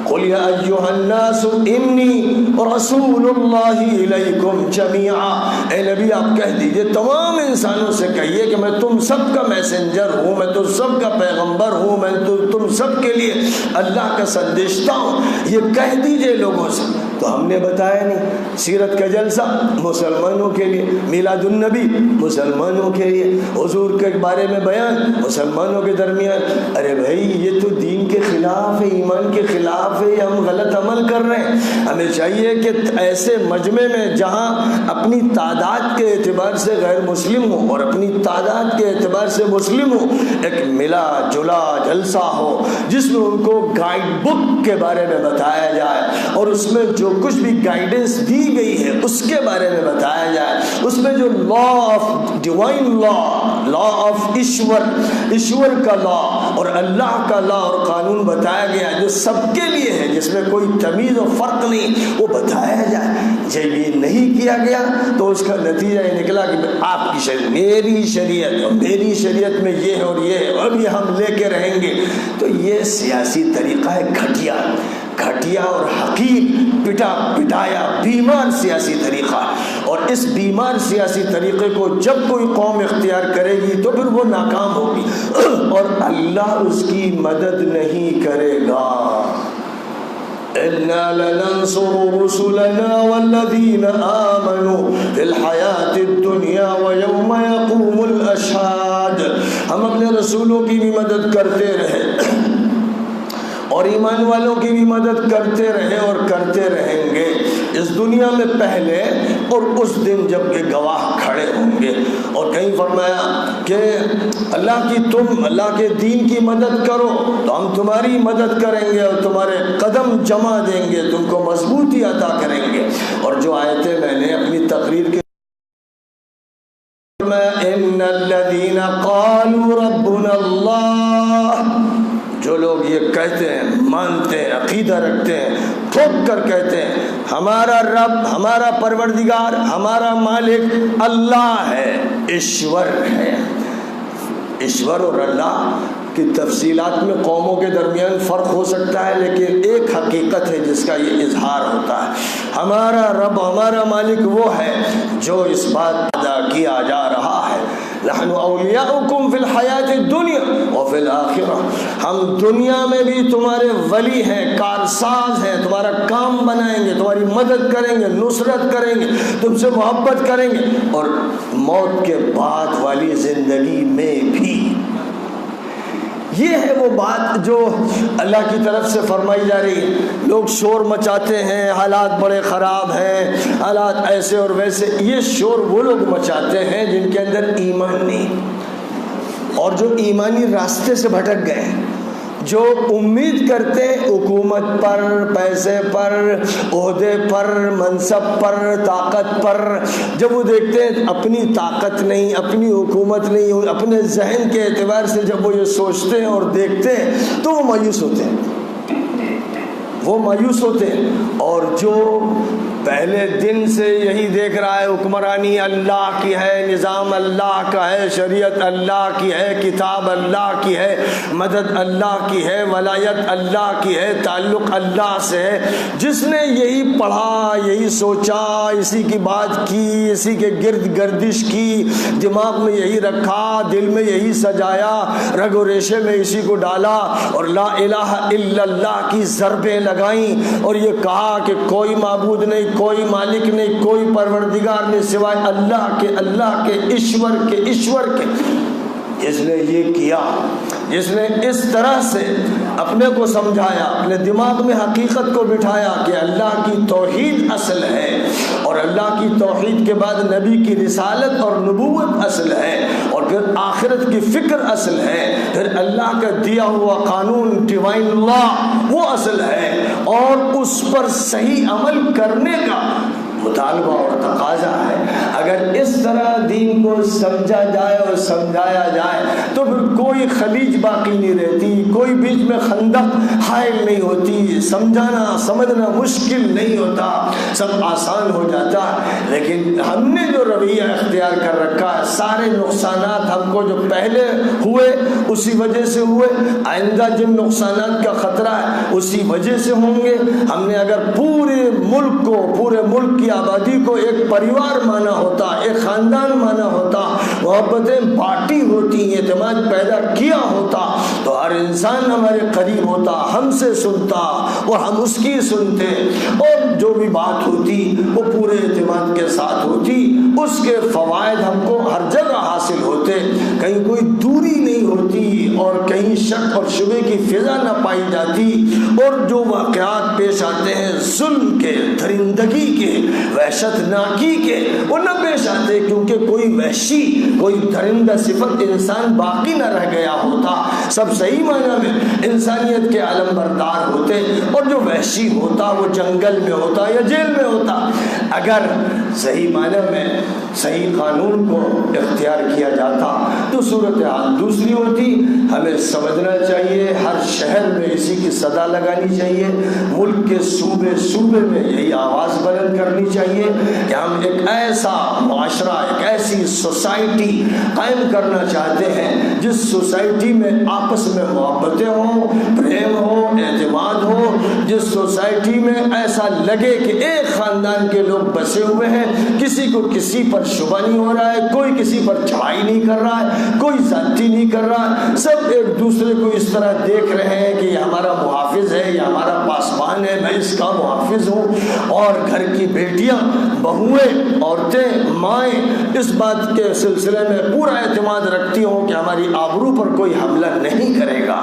[SPEAKER 1] قل یا ایھا الناس انی رسول اللہ الیکم جمیعا. اے نبی آپ کہہ دیجئے, تمام انسانوں سے کہیے کہ میں تم سب کا میسنجر ہوں, میں تم سب کا پیغمبر ہوں, میں تم سب کے لیے اللہ کا سندیشتہ ہوں. یہ کہہ دیجئے لوگوں سے. تو ہم نے بتایا نہیں, سیرت کا جلسہ مسلمانوں کے لیے, میلاد النبی مسلمانوں کے لیے, حضور کے بارے میں بیان مسلمانوں کے درمیان. ارے بھائی یہ تو دین کے خلاف ہے, ایمان کے خلاف ہے, ہم غلط عمل کر رہے ہیں. ہمیں چاہیے کہ ایسے مجمع میں جہاں اپنی تعداد کے اعتبار سے غیر مسلم ہو اور اپنی تعداد کے اعتبار سے مسلم ہو, ایک ملا جلا جلسہ ہو جس میں ان کو گائیڈ بک کے بارے میں بتایا جائے اور اس میں جو کچھ بھی گائیڈنس دی گئی ہے اس کے بارے میں بتایا جائے. اس میں جو law of divine law of Ishwar کا لا اور اللہ کا لا اور قانون بتایا گیا جو سب کے لیے ہے, جس میں کوئی تمیز و فرق نہیں, وہ بتایا جائے. جب یہ نہیں کیا گیا تو اس کا نتیجہ یہ نکلا کہ آپ کی شریعت, میری شریعت میں یہ ہے اور یہ ہے اور یہ ہم لے کے رہیں گے. تو یہ سیاسی طریقہ ہے گھٹیا اور حقیر, پٹایا بیمار سیاسی طریقہ. اور اس بیمار سیاسی طریقے کو جب کوئی قوم اختیار کرے گی تو پھر وہ ناکام ہوگی اور اللہ اس کی مدد نہیں کرے گا. اِنَّا لَنَنْصُرُ رُسُلَنَا وَالَّذِينَ آمَنُوا فِي الْحَيَاةِ الدُّنْيَا وَيَوْمَ يَقُومُ الْأَشْهَادُ. ہم اپنے رسولوں کی بھی مدد کرتے رہے اور ایمان والوں کی بھی مدد کرتے رہے اور کرتے رہیں گے اس دنیا میں پہلے اور اس دن جب کہ گواہ کھڑے ہوں گے. اور کہیں فرمایا کہ اللہ کے دین کی مدد کرو تو ہم تمہاری مدد کریں گے اور تمہارے قدم جما دیں گے, تم کو مضبوطی عطا کریں گے. اور جو آیتیں میں نے اپنی تقریر کے ان الذین قالوا ربنا اللہ, جو لوگ یہ کہتے ہیں, مانتے ہیں, عقیدہ رکھتے ہیں, ٹھوک کر کہتے ہیں ہمارا رب, ہمارا پروردگار, ہمارا مالک اللہ ہے, ایشور ہے. ایشور اور اللہ کی تفصیلات میں قوموں کے درمیان فرق ہو سکتا ہے, لیکن ایک حقیقت ہے جس کا یہ اظہار ہوتا ہے. ہمارا رب, ہمارا مالک وہ ہے جو اس بات ادا کیا جا رہا ہے نحن اولیاؤکم فی الحیات الدنیا وفی الآخرہ. ہم دنیا میں بھی تمہارے ولی ہیں, کارساز ہیں, تمہارا کام بنائیں گے, تمہاری مدد کریں گے, نصرت کریں گے, تم سے محبت کریں گے, اور موت کے بعد والی زندگی میں بھی. یہ ہے وہ بات جو اللہ کی طرف سے فرمائی جا رہی ہے۔ لوگ شور مچاتے ہیں، حالات بڑے خراب ہیں، حالات ایسے اور ویسے، یہ شور وہ لوگ مچاتے ہیں جن کے اندر ایمان نہیں، اور جو ایمانی راستے سے بھٹک گئے، جو امید کرتے حکومت پر، پیسے پر، عہدے پر، منصب پر، طاقت پر، جب وہ دیکھتے ہیں اپنی طاقت نہیں، اپنی حکومت نہیں، اپنے ذہن کے اعتبار سے جب وہ یہ سوچتے ہیں اور دیکھتے ہیں تو وہ مایوس ہوتے ہیں، وہ مایوس ہوتے ہیں۔ اور جو پہلے دن سے یہی دیکھ رہا ہے حکمرانی اللہ کی ہے، نظام اللہ کا ہے، شریعت اللہ کی ہے، کتاب اللہ کی ہے، مدد اللہ کی ہے، ولایت اللہ کی ہے، تعلق اللہ سے ہے، جس نے یہی پڑھا، یہی سوچا، اسی کی بات کی، اسی کے گرد گردش کی، دماغ میں یہی رکھا، دل میں یہی سجایا، رگ و ریشے میں اسی کو ڈالا اور لا الہ الا اللہ کی ضربیں لگائیں اور یہ کہا کہ کوئی معبود نہیں، کوئی مالک نہیں، کوئی پروردگار نہیں سوائے اللہ کے ایشور کے۔ جس نے یہ کیا، جس نے اس طرح سے اپنے کو سمجھایا، اپنے دماغ میں حقیقت کو بٹھایا کہ اللہ کی توحید اصل ہے اور اللہ کی توحید کے بعد نبی کی رسالت اور نبوت اصل ہے اور پھر آخرت کی فکر اصل ہے، پھر اللہ کا دیا ہوا قانون ڈیوائن لا وہ اصل ہے، اور اس پر صحیح عمل کرنے کا مطالبہ اور تقاضا ہے۔ اگر اس طرح دین کو سمجھا جائے اور سمجھایا جائے تو پھر کوئی خلیج باقی نہیں رہتی، کوئی بیچ میں خندق حائل نہیں ہوتی، سمجھانا سمجھنا مشکل نہیں ہوتا، سب آسان ہو جاتا۔ لیکن ہم نے جو رویہ اختیار کر رکھا ہے، سارے نقصانات ہم کو جو پہلے ہوئے اسی وجہ سے ہوئے، آئندہ جن نقصانات کا خطرہ ہے اسی وجہ سے ہوں گے۔ ہم نے اگر پورے ملک کی آبادی کو ایک پریوار مانا ہوتا، ایک خاندان مانا ہوتا، محبتیں بانٹی ہوتی، اعتماد پیدا کیا ہوتا تو ہر انسان ہمارے قریب ہوتا، ہم سے سنتا اور ہم اس کی سنتے، اور جو بھی بات ہوتی وہ پورے اعتماد کے ساتھ ہوتی، اس کے فوائد ہم کو ہر جگہ حاصل ہوتے، کہیں کوئی دوری نہیں ہوتی اور کہیں شک اور شبہ کی فضا نہ پائی جاتی، اور جو واقعات پیش آتے ہیں ظلم کے، درندگی کے، وحشت ناکی کے، وہ نہ پیش آتے کیونکہ کوئی وحشی، کوئی درندہ صفت انسان باقی نہ رہ گیا ہوتا، سب صحیح معنی میں انسانیت کے علم بردار ہوتے، اور جو وحشی ہوتا وہ جنگل میں ہوتا یا جیل میں ہوتا۔ اگر صحیح معنی میں صحیح قانون کو اختیار کیا جاتا تو صورتحال دوسری ہوتی۔ ہمیں سمجھنا چاہیے، ہر شہر میں اسی کی صدا لگانی چاہیے، ملک کے صوبے میں یہی آواز بلند کرنی چاہیے کہ ہم ایک ایسا معاشرہ، ایک ایسی سوسائٹی قائم کرنا چاہتے ہیں جس سوسائٹی میں آپس میں محبتیں ہوں، پریم ہو، اعتماد ہو، جس سوسائٹی میں ایسا لگے کہ ایک خاندان کے لوگ بسے ہوئے ہیں، کسی کو کسی پر شبہ نہیں ہو رہا ہے، کوئی کسی پر چڑھائی نہیں کر رہا ہے، کوئی زیادتی نہیں کر رہا ہے، سب ایک دوسرے کو اس طرح دیکھ رہے ہیں کہ یہ ہمارا محافظ ہے، یہ ہمارا پاسبان ہے، میں اس کا محافظ ہوں، اور گھر کی بیٹیاں، بہویں، عورتیں، مائیں اس بات کے سلسلے میں پورا اعتماد رکھتی ہوں کہ ہماری آبرو پر کوئی حملہ نہیں کرے گا،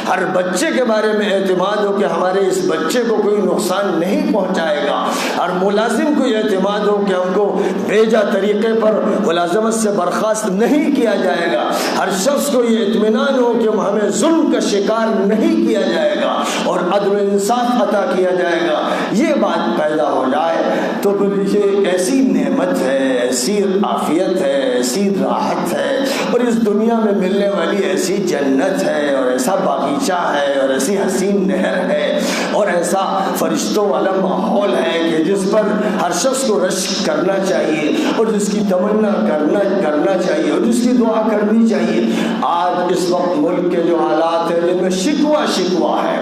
[SPEAKER 1] ہر بچے کے بارے میں اعتماد ہو کہ ہمارے اس بچے کو کوئی نقصان نہیں پہنچائے گا، ہر ملازم کو یہ اعتماد ہو کہ ہم کو بیجا طریقے پر ملازمت سے برخاست نہیں کیا جائے گا، ہر شخص کو یہ اطمینان ہو کہ ہمیں ظلم کا شکار نہیں کیا جائے گا اور عدل و انصاف عطا کیا جائے گا۔ یہ بات پیدا ہو جائے تو پھر یہ ایسی نعمت ہے، ایسی عافیت ہے، ایسی راحت ہے، اور اس دنیا میں ملنے والی ایسی جنت ہے اور ایسا باغیچہ ہے اور ایسی حسین نہر ہے اور ایسا فرشتوں والا ماحول ہے کہ جس پر ہر شخص کو رشک کرنا چاہیے اور جس کی تمنا کرنا چاہیے اور جس کی دعا کرنی چاہیے۔ آج اس وقت ملک کے جو حالات ہیں جن میں شکوہ ہے،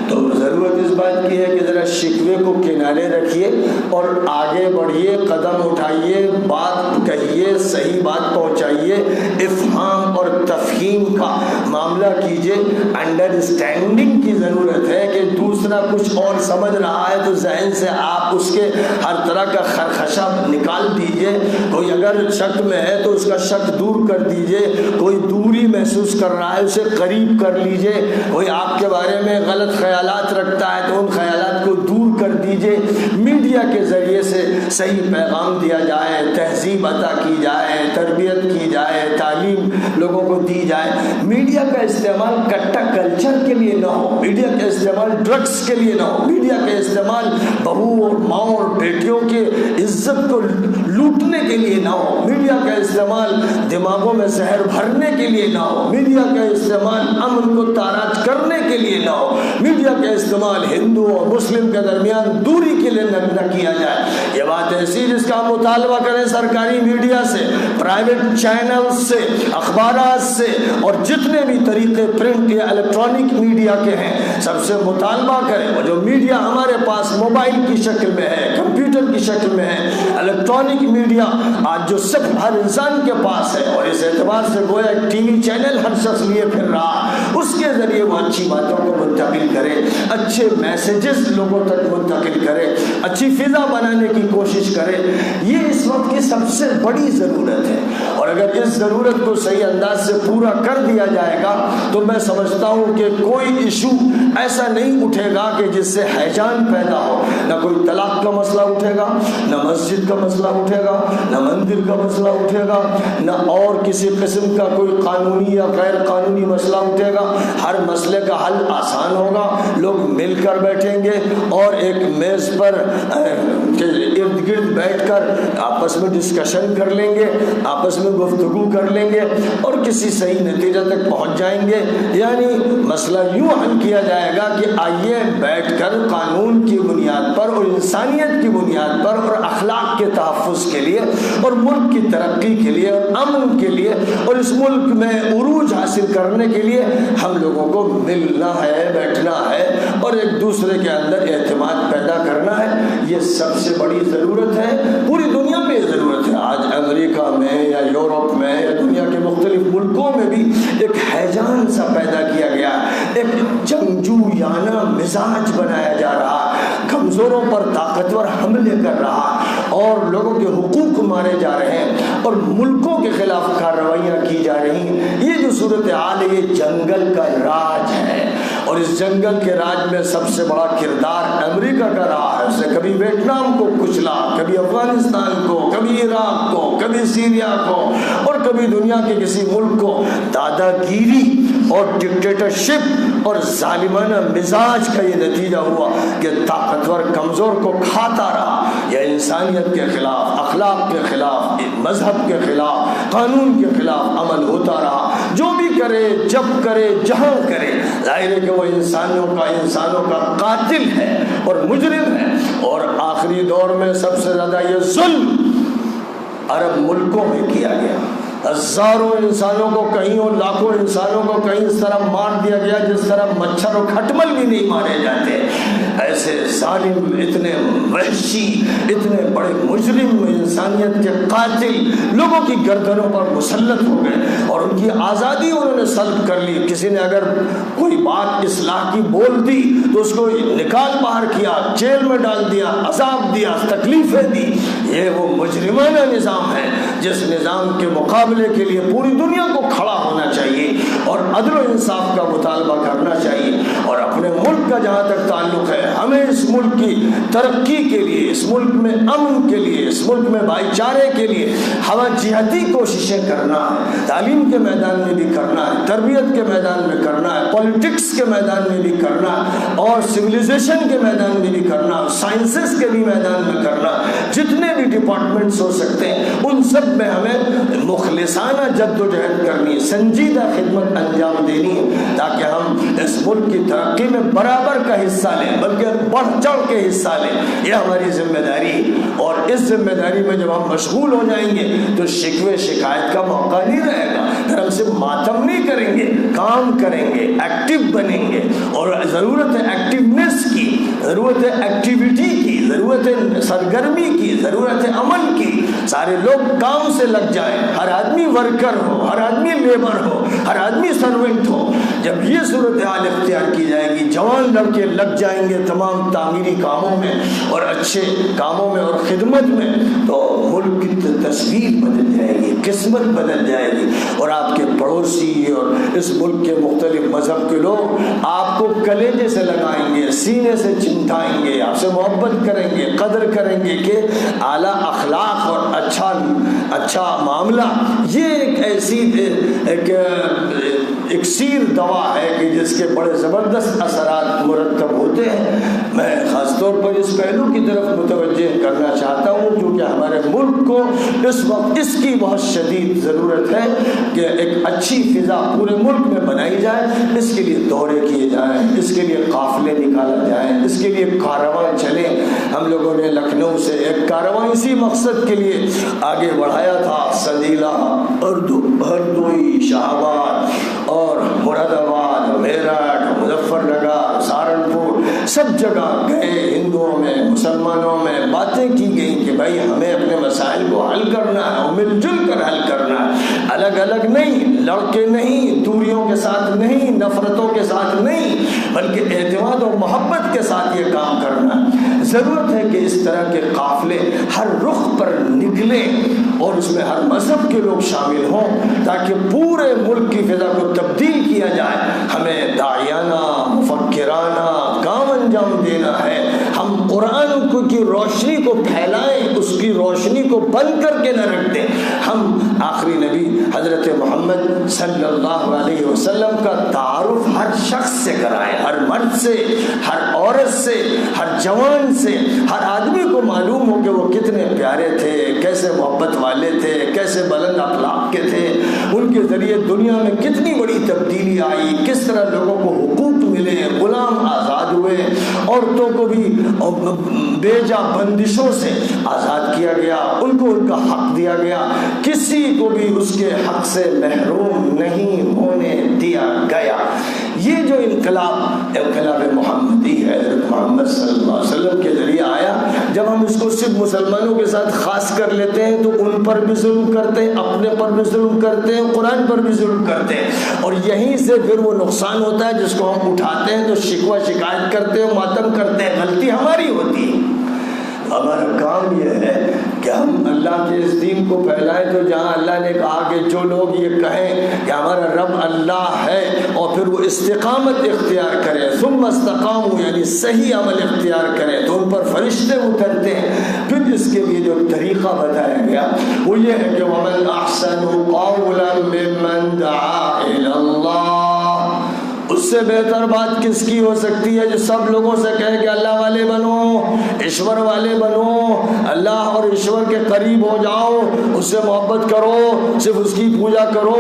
[SPEAKER 1] تو ضرورت اس بات کی ہے کہ ذرا شکوے کو کنارے رکھیے اور آگے بڑھیے، قدم اٹھائیے، بات کہیے، صحیح بات پہنچائیے، افہام اور تفہیم کا معاملہ مقابلہ کیجئے. انڈرسٹینڈنگ کی ضرورت ہے کہ دوسرا کچھ اور سمجھ رہا ہے تو ذہن سے آپ اس کے ہر طرح کا خرخشہ نکال دیجئے. کوئی اگر شک میں ہے تو اس کا شک دور کر دیجئے. کوئی دوری محسوس کر رہا ہے اسے قریب کر لیجئے. کوئی آپ کے بارے میں غلط خیالات رکھتا ہے تو ان خیالات کو دور کر دیجئے. میڈیا کے ذریعے سے صحیح پیغام دیا جائے, تہذیب عطا کی جائے, تربیت کی جائے, تعلیم لوگوں کو دی جائے. میڈیا کا استعمال کٹا کلچر کے لیے نہ ہو, میڈیا کا استعمال ڈرگس کے لیے نہ ہو, میڈیا کا استعمال بہو اور ماؤں اور بیٹیوں کے عزت کو لوٹنے کے لیے نہ ہو, میڈیا کا استعمال دماغوں میں زہر بھرنے کے لیے نہ ہو, میڈیا کا استعمال امن کو تاراج کرنے کے لیے نہ ہو, میڈیا کا استعمال ہندو اور مسلم کے درمیان دوری کے لیے نہ کیا جائے. یہ بات ایسی جس کا ہم مطالبہ کریں سرکاری میڈیا سے, پرائیویٹ چینل سے, اخبارات سے اور جتنے بھی طریقے پرنٹ یا الیکٹرانک میڈیا کے ہیں سب سے مطالبہ کریں. وہ جو میڈیا ہمارے پاس موبائل کی شکل میں ہے, کمپیوٹر کی شکل میں ہے, الیکٹرانک میڈیا آج جو سب ہر انسان کے پاس ہے, اور اس اعتبار سے گویا ایک ٹی وی چینل ہر شخص لیے پھر رہا, اس کے ذریعے وہ اچھی باتوں کو منتقل کرے, اچھے میسیجز لوگوں تک منتقل کرے, اچھی فضا بنانے کی کوشش کرے. یہ اس وقت کی سب سے بڑی ضرورت ہے, اور اگر اس ضرورت کو صحیح انداز سے پورا کر دیا جائے گا تو میں سمجھتا ہوں کہ کوئی ایشو ایسا نہیں اٹھے گا کہ جس سے حیجان پیدا ہو. نہ کوئی طلاق کا مسئلہ اٹھے گا, نہ مسجد کا مسئلہ اٹھے گا, نہ مندر کا مسئلہ اٹھے گا, نہ اور کسی قسم کا کوئی قانونی یا غیر قانونی مسئلہ اٹھے گا. ہر مسئلے کا حل آسان ہوگا. لوگ مل کر بیٹھیں گے اور ایک میز پر ارد گرد بیٹھ کر آپس میں ڈسکشن کر لیں گے, آپس میں گفتگو کر لیں گے اور کسی صحیح نتیجہ تک پہنچ جائیں گے. یعنی مسئلہ یوں حل کیا جائے گا کہ آئیے بیٹھ کر قانون کی بنیاد پر اور انسانیت کی بنیاد پر اور اخلاق کے تحفظ کے لیے اور ملک کی ترقی کے لیے اور امن کے لیے اور اس ملک میں عروج حاصل کرنے کے لیے ہم لوگوں کو ملنا ہے, بیٹھنا ہے اور ایک دوسرے کے اندر اعتماد پیدا کرنا ہے. یہ سب سے بڑی ضرورت ہے, پوری دنیا میں یہ ضرورت ہے. آج امریکہ میں یا یورپ میں یا دنیا کے مختلف ملکوں میں بھی ایک حیجان سا پیدا کیا گیا, ایک جنگجویانہ مزاج بنایا جا رہا, کمزوروں پر طاقتور حملے کر رہا اور لوگوں کے حقوق مارے جا رہے ہیں اور ملکوں کے خلاف کارروائیاں کی جا رہی ہیں. یہ جو صورتحال ہے یہ جنگل کا راج ہے, اور اس جنگل کے راج میں سب سے بڑا کردار امریکہ کا رہا ہے. اس نے کبھی ویتنام کو کچلا, کبھی افغانستان کو, کبھی عراق کو, کبھی سیریا کو اور کبھی دنیا کے کسی ملک کو. دادا گیری اور ڈکٹیٹرشپ اور ظالمانہ مزاج کا یہ نتیجہ ہوا کہ طاقتور کمزور کو کھاتا رہا. یہ انسانیت کے خلاف, اخلاق کے خلاف, مذہب کے خلاف, قانون کے خلاف عمل ہوتا رہا. جو بھی کرے, جب کرے, جہاں کرے, ظاہر ہے کہ وہ انسانوں کا قاتل ہے اور مجرم ہے. اور آخری دور میں سب سے زیادہ یہ ظلم عرب ملکوں میں کیا گیا. ہزاروں انسانوں کو کہیں اور لاکھوں انسانوں کو کہیں اس طرح مار دیا گیا جس طرح مچھر اور کھٹمل بھی نہیں مارے جاتے. ایسے ظالم, اتنے وحشی, اتنے بڑے مجرم, انسانیت کے قاتل لوگوں کی گردنوں پر مسلط ہو گئے اور ان کی آزادی انہوں نے سلب کر لی. کسی نے اگر کوئی بات اصلاح کی بول دی تو اس کو نکال باہر کیا, جیل میں ڈال دیا, عذاب دیا, تکلیفیں دی. یہ وہ مجرمانہ نظام ہے جس نظام کے مقابلے کے لیے پوری دنیا کو کھڑا ہونا چاہیے اور عدل و انصاف کا مطالبہ کرنا چاہیے. اور اپنے ملک کا جہاں تک تعلق ہے, ہمیں اس ملک کی ترقی کے لیے, اس ملک میں امن کے لیے, اس ملک میں بھائی چارے کے لیے ہمیں جہتی کوششیں کرنا ہے. تعلیم کے میدان میں بھی کرنا ہے, تربیت کے میدان میں کرنا ہے, پولیٹکس کے میدان میں بھی کرنا ہے اور سویلائزیشن کے میدان میں بھی کرنا ہے, سائنسز کے بھی میدان میں کرنا. جتنے بھی ڈپارٹمنٹس ہو سکتے ہیں ان سب میں ہمیں مخلصانہ جد و جہد کرنی, سنجیدہ خدمت انجام دینی ہے تاکہ ہم اس ملک کی ترقی میں برابر کا حصہ لیں, بلکہ بڑھ چڑھ کے حصہ لیں. یہ ہماری ذمہ داری ہے اور اس ذمہ داری میں جب ہم مشغول ہو جائیں گے تو شکوے شکایت کا موقع نہیں رہے گا. پھر ہم سے ماتم نہیں کریں گے, کام کریں گے, ایکٹیو بنیں گے. اور ضرورت ہے ایکٹیونیس کی, ضرورت ہے ایکٹیویٹی کی, ضرورت ہے سرگرمی کی, ضرورت ہے عمل کی. سارے لوگ کام سے لگ جائیں, ہر آدمی ورکر ہو, ہر آدمی لیبر ہو, ہر آدمی سرونٹ ہو. جب یہ صورتحال اختیار کی جائے گی، جوان لڑکے لگ جائیں گے تمام تعمیری کاموں میں اور اچھے کاموں میں اور خدمت میں، تو ملک کی تصویر بدل جائے گی، قسمت بدل جائے گی، اور آپ کے پڑوسی اور اس ملک کے مختلف مذہب کے لوگ آپ کو کلیجے سے لگائیں گے، سینے سے چمٹائیں گے، آپ سے محبت کریں گے، قدر کریں گے کہ اعلیٰ اخلاق اور اچھا معاملہ یہ ایک ایسی ایک اکسیر دوا ہے کہ جس کے بڑے زبردست اثرات مرتب ہوتے ہیں۔ میں خاص طور پر اس پہلو کی طرف متوجہ کرنا چاہتا ہوں کیونکہ ہمارے ملک کو اس وقت اس کی بہت شدید ضرورت ہے کہ ایک اچھی فضا پورے ملک میں بنائی جائے۔ اس کے لیے دورے کیے جائیں، اس کے لیے قافلے نکالا جائیں، اس کے لیے کارواں چلے۔ ہم لوگوں نے لکھنؤ سے ایک کارواں اسی مقصد کے لیے آگے بڑھایا تھا، سنیلا، ہردوئی، شاہ آباد اور مراد آباد، میرٹھ، مظفر نگر، سہارنپور، سب جگہ گئے، ہندوؤں میں، مسلمانوں میں باتیں کی گئیں کہ بھائی ہمیں اپنے مسائل کو حل کرنا ہے اور مل جل کر حل کرنا ہے، الگ الگ نہیں، لڑکے نہیں، دوریوں کے ساتھ نہیں، نفرتوں کے ساتھ نہیں، بلکہ اعتماد اور محبت کے ساتھ یہ کام کرنا ہے۔ ضرورت ہے کہ اس طرح کے قافلے ہر رخ پر نکلیں اور اس میں ہر مذہب کے لوگ شامل ہوں تاکہ پورے ملک کی فضا کو تبدیل کیا جائے۔ ہمیں داعیانہ، مفکرانہ کام انجام دینا ہے۔ ہم قرآن کی روشنی کو پھیلائیں، اس کی روشنی کو بند کر کے نہ رکھ دیں۔ ہم آخری نبی حضرت محمد صلی اللہ علیہ وسلم کا تعارف ہر شخص سے کرائیں، ہر مرد سے، ہر عورت سے، ہر جوان سے، ہر آدمی کو معلوم ہو کہ وہ کتنے پیارے تھے، کیسے محبت والے تھے، کیسے بلند اخلاق کے تھے، ان کے ذریعے دنیا میں کتنی بڑی تبدیلی آئی، کس طرح لوگوں کو حقوق ملے، غلام آزاد ہوئے، عورتوں کو بھی بیجا بندشوں سے آزاد کیا گیا، ان کو ان کا حق دیا گیا، کسی کو بھی اس کے حق سے محروم نہیں ہونے دیا گیا۔ یہ جو انقلاب محمدی ہے، حضرت محمد صلی اللہ علیہ وسلم کے ذریعے آیا، جب ہم اس کو صرف مسلمانوں کے ساتھ خاص کر لیتے ہیں تو ان پر بھی ظلم کرتے ہیں، اپنے پر بھی ظلم کرتے ہیں، قرآن پر بھی ظلم کرتے ہیں، اور یہیں سے پھر وہ نقصان ہوتا ہے جس کو ہم اٹھاتے ہیں تو شکوہ شکایت کرتے ہیں، ماتم کرتے ہیں، غلطی ہماری ہوتی ہے۔ ہمارا کام یہ ہے کہ ہم اللہ کے اس دین کو پھیلائیں، تو جہاں اللہ نے کہا کہ جو لوگ یہ کہیں کہ ہمارا رب اللہ ہے اور پھر وہ استقامت اختیار کریں، ثم استقاموا یعنی صحیح عمل اختیار کریں، تو ان پر فرشتے اترتے ہیں۔ پھر اس کے لیے جو طریقہ بتایا گیا وہ یہ ہے کہ وَمَنْ أَحْسَنُ قَوْلًا مِّمَّنْ دَعَا إِلَى اللَّهِ، اس سے بہتر بات کس کی ہو سکتی ہے جو سب لوگوں سے کہے کہ اللہ والے بنو، ایشور والے بنو، اللہ اور ایشور کے قریب ہو جاؤ، اس سے محبت کرو، صرف اس کی پوجا کرو،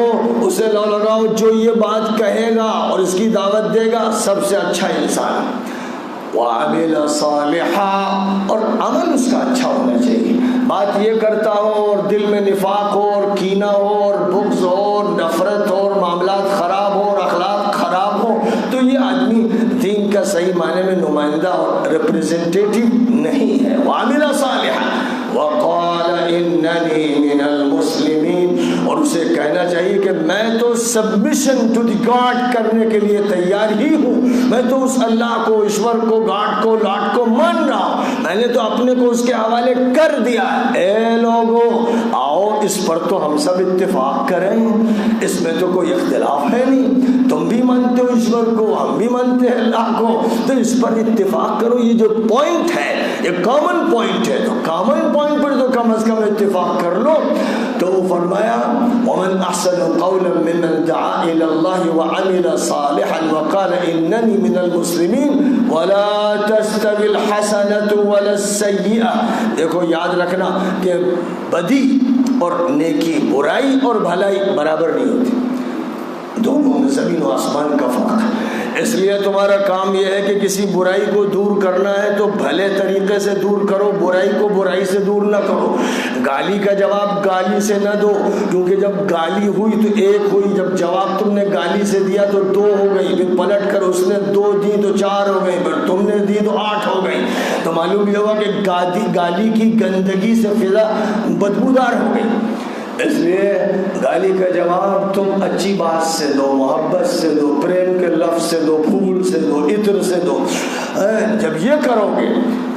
[SPEAKER 1] اسے لو لگاؤ۔ جو یہ بات کہے گا اور اس کی دعوت دے گا سب سے اچھا انسان، وَعَمِلَ صَالِحًا، اور عمل اس کا اچھا ہونا چاہیے۔ بات یہ کرتا ہو اور دل میں نفاق ہو اور کینہ ہو اور بغض ہو اور نفرت ہو اور معاملات خراب ہو اور اخلاق خراب ہو، تو یہ آدمی دین کا صحیح معنی میں نمائندہ اور ریپریزنٹیٹیو نہیں ہے۔ وَعَمِلَ صَالِحًا وَقَالَ إِنَّنِي مِنَ الْمُسْلِمِينَ، اور اسے کہنا چاہیے کہ میں تو سبمیشن ٹو دی گاڈ کرنے کے لیے تیار ہی ہوں، میں تو اس اللہ کو، ایشور کو، گاڈ کو، لاڈ کو مان رہا ہوں، میں نے تو اپنے کو اس کے حوالے کر دیا۔ اے لوگو آؤ اس پر تو ہم سب اتفاق کریں، اس میں تو کوئی اختلاف ہے نہیں، تم بھی مانتے ہو ایشور کو، ہم بھی مانتے ہیں اللہ کو، تو اس پر اتفاق کرو۔ یہ جو پوائنٹ ہے یہ کامن پوائنٹ ہے، تو کامن پوائنٹ پر تو کم از کم اتفاق کر لو۔ تو وہ فرمایا وَمَنْ أَحْسَنُ قَوْلًا مِّمَّنْ دَعَا إِلَى اللَّهِ وَعَمِلَ صَالِحًا وَقَالَ إِنَّنِي مِنَ الْمُسْلِمِينَ وَلَا تَسْتَوِي الْحَسَنَةُ وَلَا السَّيِّئَةُ۔ دیکھو یاد رکھنا کہ بدی اور نیکی، برائی اور بھلائی برابر نہیں ہوتی، دونوں میں زمین و آسمان کا فرق ہے۔ اس لیے تمہارا کام یہ ہے کہ کسی برائی کو دور کرنا ہے تو بھلے طریقے سے دور کرو، برائی کو برائی سے دور نہ کرو۔ گالی کا جواب گالی سے نہ دو، کیونکہ جب گالی ہوئی تو ایک ہوئی، جب جواب تم نے گالی سے دیا تو 2 ہو گئی، پھر پلٹ کر اس نے 2 دی تو 4 ہو گئی، پھر تم نے دی تو 8 ہو گئی۔ تو معلوم یہ ہوا کہ گالی کی گندگی سے فضا بدبودار ہو گئی۔ اس لیے گالی کا جواب تم اچھی بات سے دو، محبت سے دو، پریم کے لفظ سے دو، پھول سے دو، عطر سے دو۔ جب یہ کرو گے،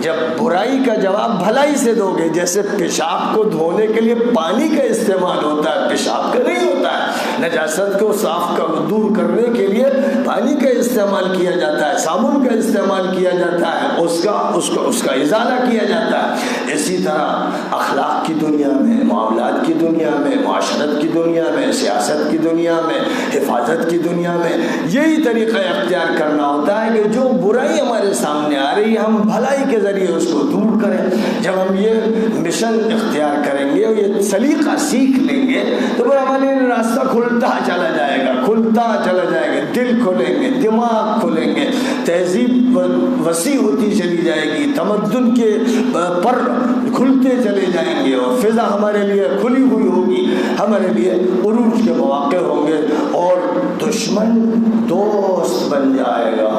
[SPEAKER 1] جب برائی کا جواب بھلائی سے دو گے، جیسے پیشاب کو دھونے کے لیے پانی کا استعمال ہوتا ہے، پیشاب کا نہیں ہوتا ہے، نجاست کو صاف دور کرنے کے لیے پانی کا استعمال کیا جاتا ہے، صابن کا استعمال کیا جاتا ہے، اس کا ازالہ کیا جاتا ہے۔ اسی طرح اخلاق کی دنیا میں، معاملات کی دنیا میں، معاشرت کی دنیا میں، سیاست کی دنیا میں، حفاظت کی دنیا میں یہی طریقہ اختیار کرنا ہوتا ہے کہ جو برائی ہمارے سامنے آ رہی ہے ہم بھلائی کے ذریعے اس کو دور کریں۔ جب ہم یہ مشن اختیار کریں گے اور یہ سلیقہ سیکھ لیں گے تو پھر ہمارے راستہ کھلتا چلا جائے گا، کھلتا چلا جائے گا، دل کھولیں گے، دماغ کھولیں گے، تہذیب وسیع ہوتی چلی جائے گی، تمدن کے پر کھلتے چلے جائیں گے اور فضا ہمارے لیے کھلی ہوئی ہوگی، ہمارے لیے عروج کے مواقع ہوں گے اور دشمن دوست بن جائے گا۔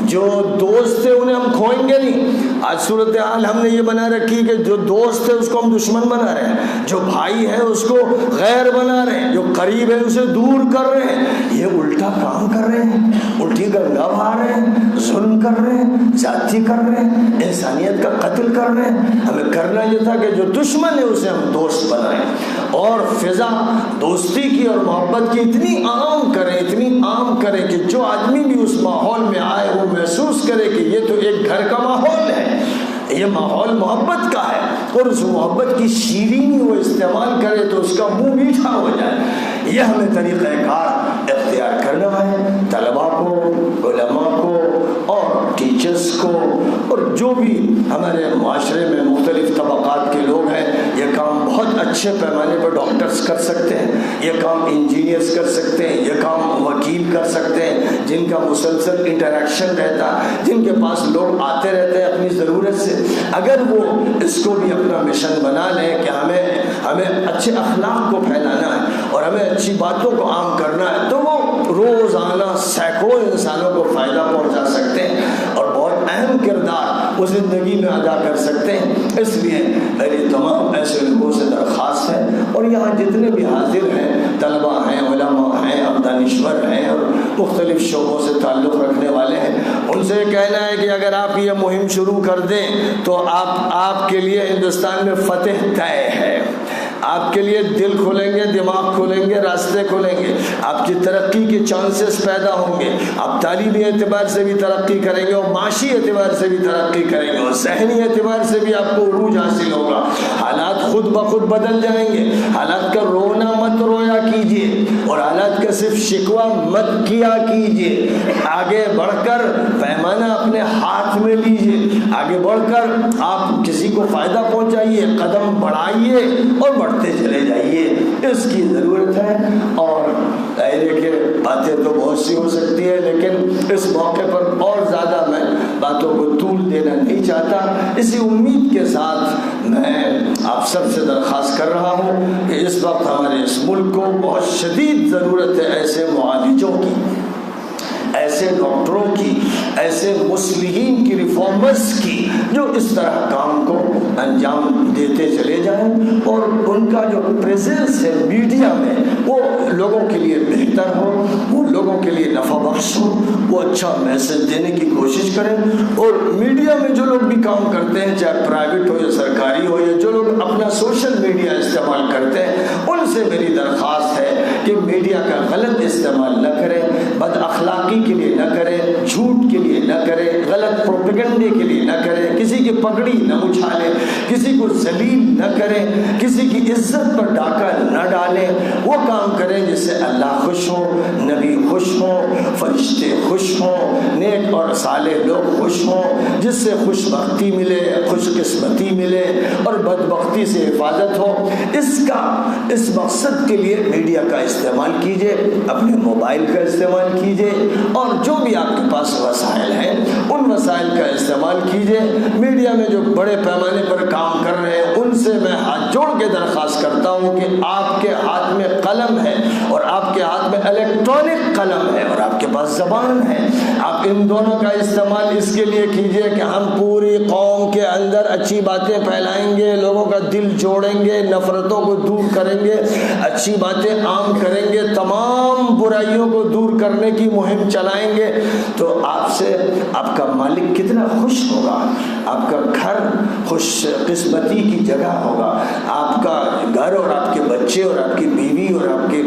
[SPEAKER 1] جو دوست تھے انہیں ہم کھوئیں گے نہیں۔ آج صورتحال ہم نے یہ بنا رکھی کہ جو دوست ہے اس کو ہم دشمن بنا رہے ہیں، جو بھائی ہے اس کو غیر بنا رہے ہیں، جو قریب ہے اسے دور کر رہے ہیں۔ یہ الٹا کام کر رہے ہیں، الٹی گنگا بہا رہے ہیں، ظلم کر رہے ہیں، زیادتی کر رہے ہیں، انسانیت کا قتل کر رہے ہیں۔ ہمیں کرنا یہ تھا کہ جو دشمن ہے اسے ہم دوست بنائیں اور فضا دوستی کی اور محبت کی اتنی عام کریں، اتنی عام کریں کہ جو آدمی بھی اس ماحول میں آئے وہ محسوس کرے کہ یہ تو ایک گھر کا ماحول ہے، یہ ماحول محبت کا ہے، اور اس محبت کی شیرینی وہ استعمال کرے تو اس کا منہ میٹھا ہو جائے۔ یہ ہمیں طریقہ کار اختیار کرنا ہے۔ طلباء کو، علماء کو اور ٹیچرز کو اور جو بھی ہمارے معاشرے میں مختلف طبقات کے لوگ ہیں، یہ کام بہت اچھے پیمانے پر ڈاکٹرز کر سکتے ہیں، یہ کام انجینئرز کر سکتے ہیں، یہ کام وکیل کر سکتے ہیں، جن کا مسلسل انٹریکشن رہتا ہے، جن کے پاس لوگ آتے رہتے ہیں اپنی ضرورت سے۔ اگر وہ اس کو بھی اپنا مشن بنا لیں کہ ہمیں اچھے اخلاق کو پھیلانا ہے اور ہمیں اچھی باتوں کو عام کرنا ہے، تو وہ روزانہ سینکڑوں انسانوں کو فائدہ پہنچا سکتے ہیں اور بہت اہم کردار وہ زندگی میں ادا کر سکتے ہیں۔ اس لیے میری تمام ایسے لوگوں سے درخواست ہے، اور یہاں جتنے بھی حاضر ہیں، طلباء ہیں، علماء ہیں، دانشور ہیں اور مختلف شعبوں سے تعلق رکھنے والے ہیں، ان سے کہنا ہے کہ اگر آپ یہ مہم شروع کر دیں تو آپ کے لیے ہندوستان میں فتح طے ہے۔ آپ کے لیے دل کھولیں گے، دماغ کھولیں گے، راستے کھولیں گے، آپ کی ترقی کے چانسز پیدا ہوں گے، آپ تعلیمی اعتبار سے بھی ترقی کریں گے اور معاشی اعتبار سے بھی ترقی کریں گے اور ذہنی اعتبار سے بھی آپ کو عروج حاصل ہوگا۔ حالات خود بخود بدل جائیں گے۔ حالات کا رونا مت رویا کیجیے اور حالات کا صرف شکوہ مت کیا کیجیے۔ آگے بڑھ کر پیمانہ اپنے ہاتھ میں لیجیے، آگے بڑھ کر آپ کسی کو فائدہ پہنچائیے، قدم بڑھائیے اور بڑھتے چلے جائیے، اس کی ضرورت ہے۔ اور دائرے کے باتیں تو بہت سی ہو سکتی ہے، لیکن اس موقع پر اور زیادہ میں باتوں کو طول دینا نہیں چاہتا۔ اسی امید کے ساتھ میں آپ سب سے درخواست کر رہا ہوں کہ اس وقت ہمارے اس ملک کو بہت شدید ضرورت ہے ایسے معالجوں کی، ایسے ڈاکٹروں کی، ایسے مصلحین کی، ریفارمرز کی، جو اس طرح کام کو انجام دیتے چلے جائیں اور ان کا جو پریزنس ہے میڈیا میں وہ لوگوں کے لیے بہتر ہو، وہ لوگوں کے لیے نفع بخش ہو، وہ اچھا میسج دینے کی کوشش کریں۔ اور میڈیا میں جو لوگ بھی کام کرتے ہیں، چاہے پرائیویٹ ہو یا سرکاری ہو، یا جو لوگ اپنا سوشل میڈیا استعمال کرتے ہیں، ان سے میری درخواست ہے کہ میڈیا کا غلط استعمال نہ کریں، بد اخلاقی کے لیے نہ کریں، جھوٹ کے لیے نہ کریں، غلط پروپیگنڈے کے لیے نہ کریں، کسی کی پگڑی نہ اچھالیں، کسی کو ذلیل نہ کریں، کسی کی عزت پر ڈاکہ نہ ڈالیں۔ وہ کام کریں جس سے اللہ خوش ہو، نبی خوش ہوں، فرشتے خوش ہوں، نیک اور صالح لوگ خوش ہوں، جس سے خوش بختی ملے، خوش قسمتی ملے اور بدبختی سے حفاظت ہو۔ اس مقصد کے لیے میڈیا کا استعمال کیجئے، اپنے موبائل کا استعمال کیجئے، اور جو بھی آپ کے پاس وسائل ہیں ان وسائل کا استعمال کیجئے. میڈیا میں جو بڑے پیمانے پر کام کر رہے ہیں ان سے میں ہاتھ جوڑ کے درخواست کرتا ہوں کہ آپ کے ہاتھ میں قلم ہے اور آپ کے ہاتھ میں الیکٹرانک قلم ہے اور آپ کے پاس زبان ہے. آپ ان دونوں کا استعمال اس کے لیے کیجئے کہ ہم پوری قوم کے اندر اچھی باتیں پھیلائیں گے, لوگوں کا دل جوڑیں گے, نفرتوں کو دور کریں گے, اچھی باتیں عام کریں گے, تمام برائیوں کو دور کرنے کی مہم چلائیں گے. تو آپ سے آپ کا مالک کتنا خوش ہوگا, آپ کا گھر خوش قسمتی کی جگہ ہوگا, آپ کا گھر اور آپ کے بچے اور آپ کی بیوی اور آپ کی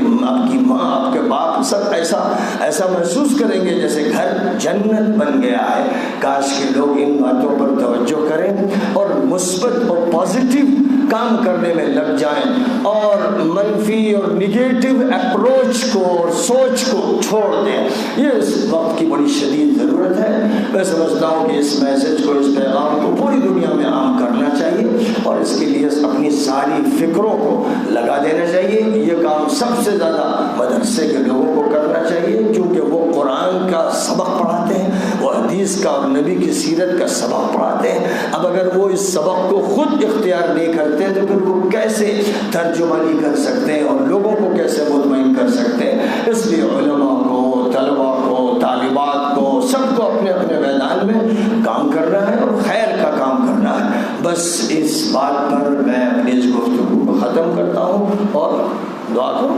[SPEAKER 1] ماں, آپ کے باپ سب ایسا محسوس کریں گے جیسے گھر جنت بن گیا ہے. کاش کہ لوگ ان باتوں پر توجہ کریں اور مثبت اور پازیٹیو کام کرنے میں لگ جائیں اور منفی اور نگیٹو اپروچ کو اور سوچ کو چھوڑ دیں. یہ اس وقت کی بڑی شدید ضرورت ہے. میں سمجھتا ہوں کہ اس میسج کو, اس پیغام کو پوری دنیا میں عام کرنا چاہیے اور اس کے لیے اپنی ساری فکروں کو لگا دینا چاہیے. یہ کام سب سے زیادہ مدرسے کے لوگوں کو کرنا چاہیے کیونکہ وہ قرآن کا سبق پڑھاتے ہیں, وہ حدیث کا اور نبی کی سیرت کا سبق پڑھاتے ہیں. اب اگر وہ اس سبق کو خود اختیار نہیں کرتے تو پھر وہ کیسے ترجمانی کر سکتے ہیں اور لوگوں کو کیسے مطمئن کر سکتے ہیں. اس لیے علماء کو, طلباء کو, طالبات کو, سب کو اپنے اپنے میدان میں کام کرنا ہے اور خیر کا کام کرنا ہے. بس اس بات پر میں اپنی اس گفتگو کو ختم کرتا ہوں اور دعا کروں.